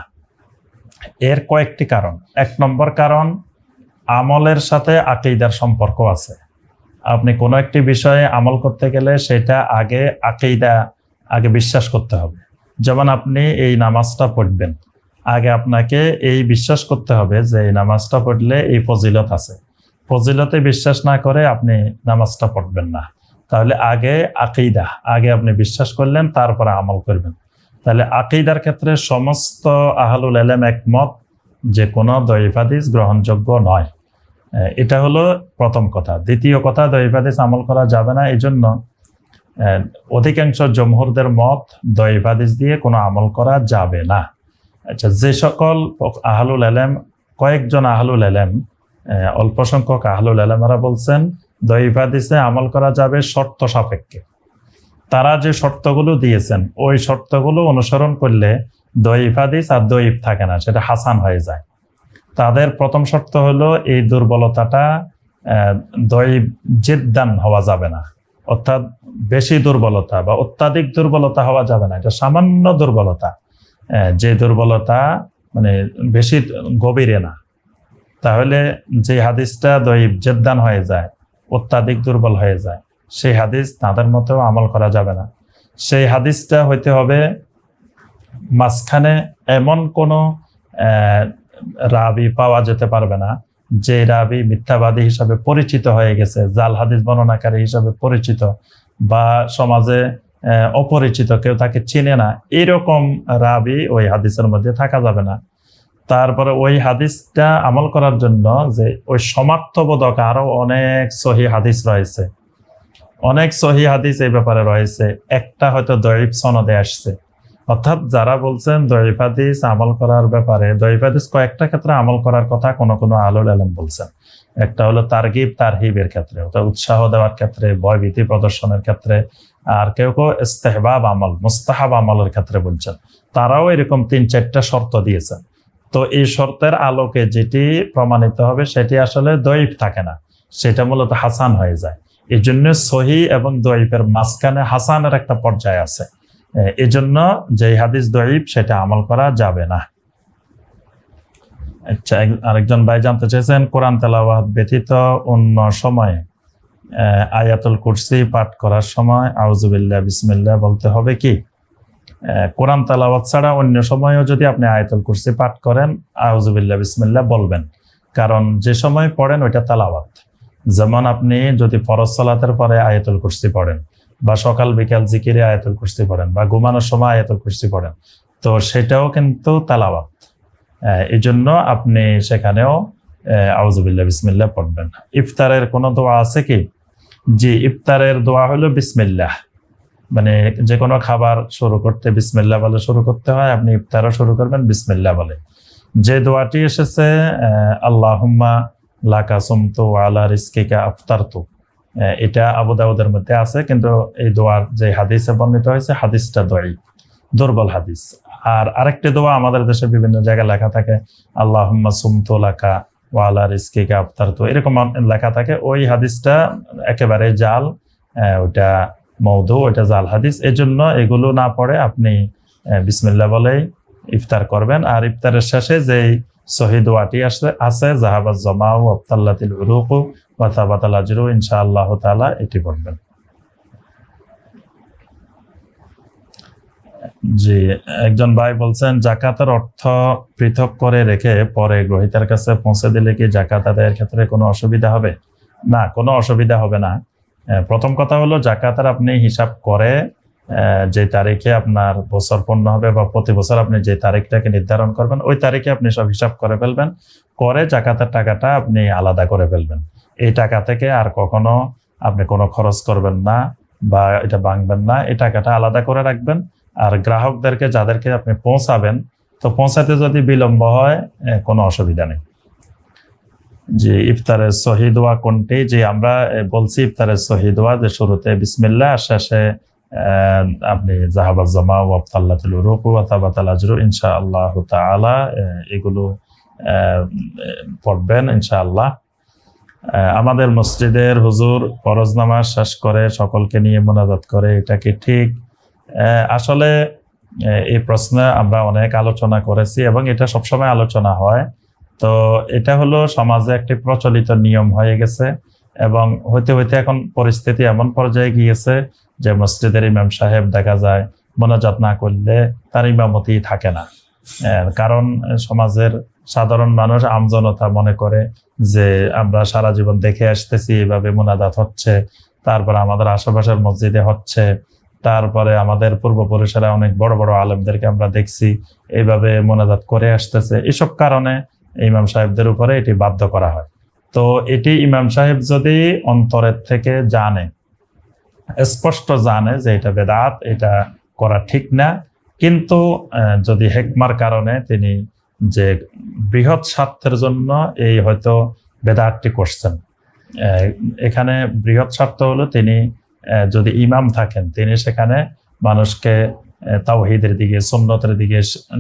এর কয়েকটি কারণ। 1 নম্বর কারণ, আমলের সাথে আকীদার সম্পর্ক আছে। আপনি কোনো একটি বিষয়ে আমল করতে গেলে সেটা আগে বিশ্বাস করতে হবে। যেমন আপনি এই নামাজটা পড়বেন, আগে আপনাকে এই বিশ্বাস করতে হবে যে এই নামাজটা পড়লে এই ফজিলত আছে। ফজিলতে বিশ্বাস না করে আপনি নামাজটা পড়বেন না। তাহলে আগে আকীদা, আগে আপনি বিশ্বাস করলেন, তারপরে আমল করবেন। তাহলে আকীদার ক্ষেত্রে সমস্ত আহলুল ইলম একমত যে কোনো দঈফ হাদিস গ্রহণযোগ্য নয়। এটা হলো প্রথম কথা। দ্বিতীয় কথা, দঈফ হাদিস আমল করা যাবে না, এই জন্য অধিকাংশ জমহুরদের মত দঈফ হাদিস দিয়ে কোনো আমল করা যাবে না। আচ্ছা, যে সকল আহলুল ইলম, কয়েকজন আহলুল ইলম, অল্প সংখ্যক আহলুল ইলমেরা বলছেন দঈফ হাদিসে আমল করা যাবে শর্ত সাপেক্ষে। তারা যে শর্তগুলো দিয়েছেন ওই শর্তগুলো অনুসরণ করলে দঈফ হাদিস আর দঈফ থাকে না, সেটা হাসান হয়ে যায়। তাদের প্রথম শর্ত হলো এই দুর্বলতাটা দঈফ জিদ্দান হওয়া যাবে না, অর্থাৎ বেশি দুর্বলতা বা অত্যাধিক দুর্বলতা হওয়া যাবে না, এটা সামান্য দুর্বলতা, যে দুর্বলতা মানে বেশি গভীরে না। তাহলে যে হাদিসটা দঈফ জিদ্দান হয়ে যায়, অত্যাধিক দুর্বল হয়ে যায়, সেই হাদিস তাদের মতেও আমল করা যাবে না। সেই হাদিসটা হইতে হবে মাঝখানে এমন কোনো রাবি পাওয়া যেতে পারবে না যে রাবি মিথ্যাবাদী হিসাবে পরিচিত হয়ে গেছে, জাল হাদিস বর্ণনাকারী হিসাবে পরিচিত, বা সমাজে অপরিচিত, কেউ তাকে চিনে না, এরকম রাবি ওই হাদিসের মধ্যে থাকা যাবে না। তারপরে ওই হাদিসটা আমল করার জন্য যে ওই সমার্থবোধক আরো অনেক সহি হাদিস রয়েছে, অনেক সহি হাদিস এই ব্যাপারে রয়েছে, একটা হয়তো দঈফ সনদে আসছে। অর্থাৎ যারা বলছেন দঈফ হাদিস আমল করার ব্যাপারে, দঈফ হাদিস কয়েকটা ক্ষেত্রে আমল করার কথা কোনো কোনো আহলুল ইলম বলছেন। একটা হলো তারগিব তারহিবের ক্ষেত্রে, অর্থাৎ উৎসাহ দেওয়ার ক্ষেত্রে, ভয়ভীতি প্রদর্শনের ক্ষেত্রে, আর কেউ কেউ ইস্তেহবাব আমল, মুস্তাহাব আমলের ক্ষেত্রে বলছেন। তারাও এরকম 3-4টা শর্ত দিয়েছেন। তো এই শর্তের আলোকে যেটি প্রমাণিত হবে সেটি আসলে দঈফ থাকে না, সেটা মূলত হাসান হয়ে যায়। এই জন্য সহি এবং দঈফের মাঝখানে হাসানের একটা পর্যায় আছে। এই জন্য যে হাদিস দঈফ সেটা আমল করা যাবে না। আচ্ছা, আরেকজন ভাই জানতে চেয়েছেন, কোরআন তেলাওয়াত ব্যতীত অন্য সময়ে আয়াতুল কুরসি পাঠ করার সময় আউযুবিল্লাহ বিসমিল্লাহ বলতে হবে কি? কোরআন তেলাওয়াত ছাড়া অন্য সময়েও যদি আপনি আয়াতুল কুরসি পাঠ করেন, আউযুবিল্লাহ বিসমিল্লাহ বলবেন, কারণ যে সময় পড়েন ওইটা তেলাওয়াত। যেমন আপনি যদি ফরজ সালাতের পরে আয়াতুল কুরসি পড়েন, বা সকাল বিকাল জিকিরে আয়াতুল কুরসি পড়েন, বা ঘুমানোর সময় আয়াতুল কুরসি পড়েন, তো সেটাও কিন্তু তেলাওয়াত। এই জন্য আপনি সেখানেও আউযুবিল্লাহ বিসমিল্লাহ পড়বেন। ইফতারের কোনো দোয়া আছে কি? জি, ইফতারের দোয়া হলো বিসমিল্লাহ, মানে যে কোনো খাবার শুরু করতে বিসমিল্লাহ বলে শুরু করতে হয়। আপনি ইফতারও শুরু করবেন বিসমিল্লাহ বলে। যে দোয়াটি এসেছে আল্লাহুম্মা লাকা সুমতু ওয়া আলা রিজকিকা আফতারতু, এটা আবু দাউদের মধ্যে আছে, কিন্তু এই দোয়ার যে হাদিসে বর্ণিত হয়েছে হাদিসটা দঈফ, দুর্বল হাদিস। আর আরেকটি দোয়া আমাদের দেশে বিভিন্ন জায়গায় লেখা থাকে, আল্লাহুম্মা সুমতু লাকা ওয়া আলা রিজকিকা আফতারতু, এরকম লেখা থাকে। ওই হাদিসটা একেবারে জাল, ওইটা মওদু, ওইটা জাল হাদিস। এই জন্য এগুলো না পড়ে আপনি বিসমিল্লাহ বলেই ইফতার করবেন। আর ইফতারের শেষে যেই সহি দোয়াটি আছে জাহাবাজ জামাউ আবতাল্লাতিল উরুকু ওয়া সাবাতাল আজরু ইনশাআল্লাহ তাআলা, এটি পড়বেন। জি, একজন ভাই বলছেন, জাকাতের অর্থ পৃথক করে রেখে পরে গ্রহীতার কাছে পৌঁছে দিলে কি জাকাত আদায়ের ক্ষেত্রে কোনো অসুবিধা হবে? না, কোনো অসুবিধা হবে না। প্রথম কথা হলো জাকাতের আপনি হিসাব করে যে তারিখে আপনার বছর পূর্ণ হবে বা প্রতি বছর আপনি যে তারিখটাকে নির্ধারণ করবেন ওই তারিখে আপনি সব হিসাব করে ফেলবেন, করে জাকাতের টাকাটা আপনি আলাদা করে ফেলবেন। এই টাকা থেকে আর কখনো আপনি কোনো খরচ করবেন না বা এটা ভাঙবেন না, এই টাকাটা আলাদা করে রাখবেন। আর গ্রাহকদেরকে যাদেরকে আপনি পৌঁছাবেন, তো পৌঁছাতে যদি বিলম্ব হয় কোনো অসুবিধা নেই। যে ইফতারের সহি দোয়া কোনটি? যে আমরা বলছি ইফতারের সহি দোয়া যে শুরুতে বিসমিল্লাহ, শেষে আপনি জাহাবাজ জামা ওয়াবতাল্লাতুল উরুক ওয়া তাবাতাল আজরু ইনশাআল্লাহ তাআলা এগুলো পড়বেন ইনশাআল্লাহ। আমাদের মসজিদের হুজুর ফরজ নামাজ শেষ করে সকলকে নিয়ে মোনাজাত করে, এটা কি ঠিক? আসলে এই প্রশ্নে আমরা অনেক আলোচনা করেছি এবং এটা সবসময় আলোচনা হয়। তো এটা হলো সমাজে একটি প্রচলিত নিয়ম হয়ে গেছে এবং হইতে হইতে এখন পরিস্থিতি এমন পর্যায়ে গিয়েছে যে মসজিদের ইমাম সাহেব দেখা যায় মোনাজাত না করলে তার ইমামতি থাকে না। কারণ সমাজের সাধারণ মানুষ আমজনতা মনে করে যে আমরা সারা জীবন দেখে আসতেছি এভাবে মোনাজাত হচ্ছে, তারপর আমাদের আশেপাশের মসজিদে হচ্ছে, তারপরে আমাদের পূর্বপুরুষেরা অনেক বড় বড় আলেমদেরকে আমরা দেখছি এইভাবে মোনাজাত করে আসতেছে। এসব কারণে ইমাম সাহেবদের উপরে এটি বাধ্য করা হয়। তো এটি ইমাম সাহেব যদি অন্তরের থেকে জানে, স্পষ্ট জানে যে এটা বেদাত, এটা করা ঠিক না, কিন্তু যদি হেকমার কারণে তিনি যে বৃহৎ স্বার্থের জন্য এই হয়তো বেদাতটি করছেন, এখানে বৃহৎ স্বার্থ হলো তিনি যদি ইমাম থাকেন তিনি সেখানে মানুষকে তাওহীদের দিকে, সুন্নতের দিকে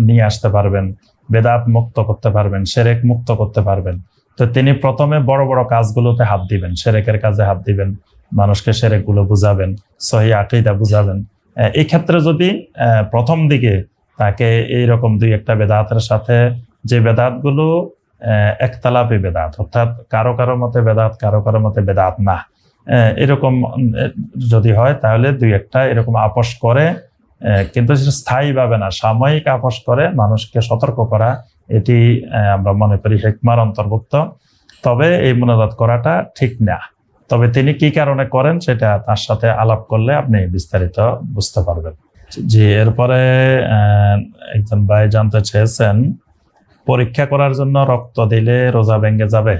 নিয়ে আসতে পারবেন, বেদাত মুক্ত করতে পারবেন, শিরক মুক্ত করতে পারবেন। তো তিনি প্রথমে বড় বড় কাজগুলোতে হাত দিবেন, শিরকের কাজে হাত দিবেন, মানুষকে শিরক গুলো বুঝাবেন, সহিহ আকীদা বুঝাবেন। এই ক্ষেত্রে যদি প্রথম দিকে তাকে এইরকম দুই একটা বেদাতের সাথে, যে বেদাতগুলো একতলাপি বেদাত, অর্থাৎ কারো কারো মতে বেদাত, কারো কারো মতে বেদাত না, এরকম যদি হয় তাহলে দুই একটা এরকম আপোষ করে, কিন্তু স্থায়ীভাবে না, সাময়িক আপোষ করে মানুষকে সতর্ক করা, এটি আমরা মনে করি হিকমার অন্তর্ভুক্ত। তবে এই মুনাজাত করাটা ঠিক না। তবে তিনি কি কারণে করেন সেটা তার সাথে আলাপ করলে আপনি বিস্তারিত বুঝতে পারবেন। জি, এরপরে একজন ভাই জানতে চেয়েছেন পরীক্ষা করার জন্য রক্ত দিলে রোজা ভেঙে যাবে?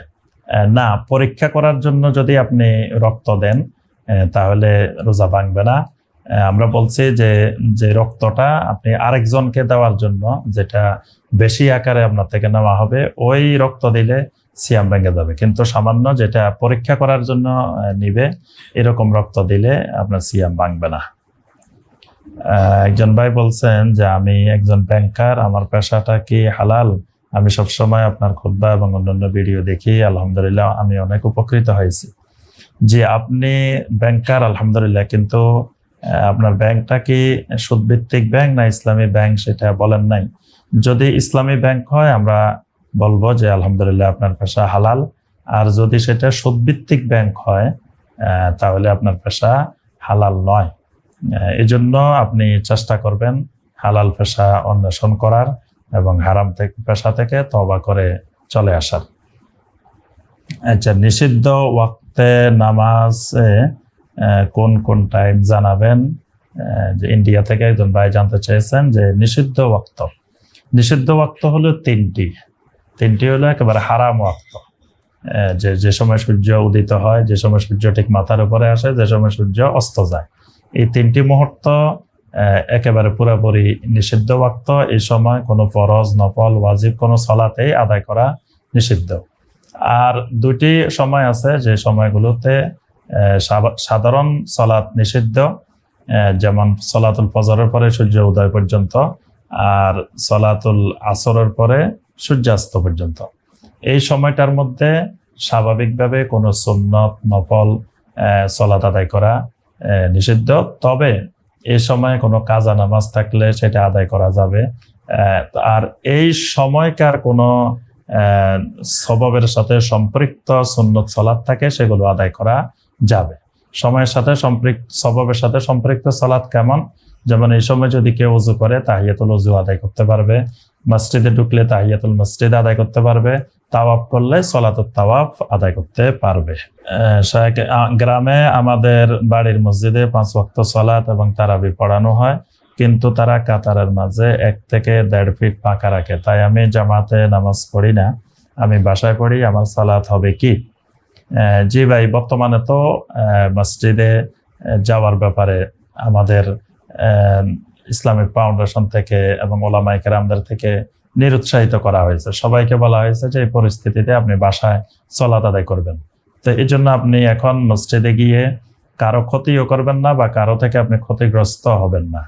না, পরীক্ষা করার জন্য যদি আপনি রক্ত দেন তাহলে রোজা ভাঙবে না। আমরা বলছি যে রক্তটা আপনি আরেকজনকে দেওয়ার জন্য, যেটা বেশি আকারে আপনার থেকে নেওয়া হবে, ওই রক্ত দিলে সিয়াম ভেঙে যাবে। কিন্তু সামান্য যেটা পরীক্ষা করার জন্য নিবে এরকম রক্ত দিলে আপনার সিয়াম ভাঙবে না। একজন ভাই বলছেন যে আমি একজন ব্যাংকার, আমার পেশাটা কি হালাল? আমি সবসময় আপনার খুতবা এবং অন্যান্য ভিডিও দেখি, আলহামদুলিল্লাহ আমি অনেক উপকৃত হয়েছি। যে আপনি ব্যাংকার আলহামদুলিল্লাহ, কিন্তু আপনার ব্যাংকটা কি সুদভিত্তিক ব্যাংক না ইসলামী ব্যাংক সেটা বলেন নাই। যদি ইসলামী ব্যাংক হয় আমরা বলবো যে আলহামদুলিল্লাহ আপনার পেশা হালাল, আর যদি সেটা সুদভিত্তিক ব্যাংক হয় তাহলে আপনার পেশা হালাল নয়। এজন্য আপনি চেষ্টা করবেন হালাল পেশা অন্বেষণ করার এবং হারাম পেশা থেকে তওবা করে চলে আসার। আচ্ছা, নিষিদ্ধ ওয়াক্তে নামাজে কোন কোন টাইম জানাবেন? যে ইন্ডিয়া থেকে একজন ভাই জানতে চেয়েছেন যে নিষিদ্ধ ওয়াক্ত হলো তিনটি হলো একেবারে হারাম ওয়াক্ত, যে সময় সূর্য উদিত হয়, যে সময় সূর্য ঠিক মাথার উপরে আসে, যে সময় সূর্য অস্ত যায়, এই তিনটি মুহূর্ত একেবারে পুরোপুরি নিষিদ্ধ ওয়াক্ত। এই সময় কোনো ফরজ, নফল, ওয়াজিব কোনো সালাতেই আদায় করা নিষিদ্ধ। আর দুটি সময় আছে যে সময়গুলোতে সাধারণ সালাত নিষিদ্ধ, যেমন সালাতুল ফজরের পরে সূর্য উদয় পর্যন্ত আর সালাতুল আসরের পরে সূর্যাস্ত পর্যন্ত। এই সময়টার মধ্যে স্বাভাবিকভাবে কোনো সুন্নত, নফল সালাত আদায় করা নিষিদ্ধ। তবে এই সময়ে কোনো কাজা নামাজ থাকলে সেটা আদায় করা যাবে। আর এই সময়কার কোনো সববের সাথে সম্পৃক্ত সুন্নত সালাত থাকে সেগুলো আদায় করা যাবে। সময়ের সাথে সববের সাথে সম্পৃক্ত সালাত কেমন? যেমন এই সময় যদি কেউ ওযু করে তাহিয়াতুল ওযু আদায় করতে পারবে, মসজিদে ঢুকলে তাহিয়াতুল মসজিদ আদায় করতে পারবে, তাওয়াফ করলে সলাতুত তাওয়াফ আদায় করতে পারবে। গ্রামে আমাদের বাড়ির মসজিদে 5 ওয়াক্ত সলাত এবং তারাবি পড়ানো হয়, কিন্তু তারা কাতারের মাঝে 1 থেকে 1.5 ফিট ফাঁকা রাখে, তাই আমি জামাতে নামাজ পড়ি না, আমি বাসায় পড়ি, আমার সালাত হবে কি? জি ভাই, বর্তমানে তো মসজিদে যাওয়ার ব্যাপারে আমাদের ইসলামিক ফাউন্ডেশন থেকে এবং ওলামায়ে কেরামদের থেকে নিরুৎসাহিত করা হয়েছে। সবাইকে বলা হয়েছে যে এই পরিস্থিতিতে আপনি বাসায় সালাত আদায় করবেন। তো এই জন্য আপনি এখন মসজিদে গিয়ে কারো ক্ষতিও করবেন না বা কারো থেকে আপনি ক্ষতিগ্রস্ত হবেন না।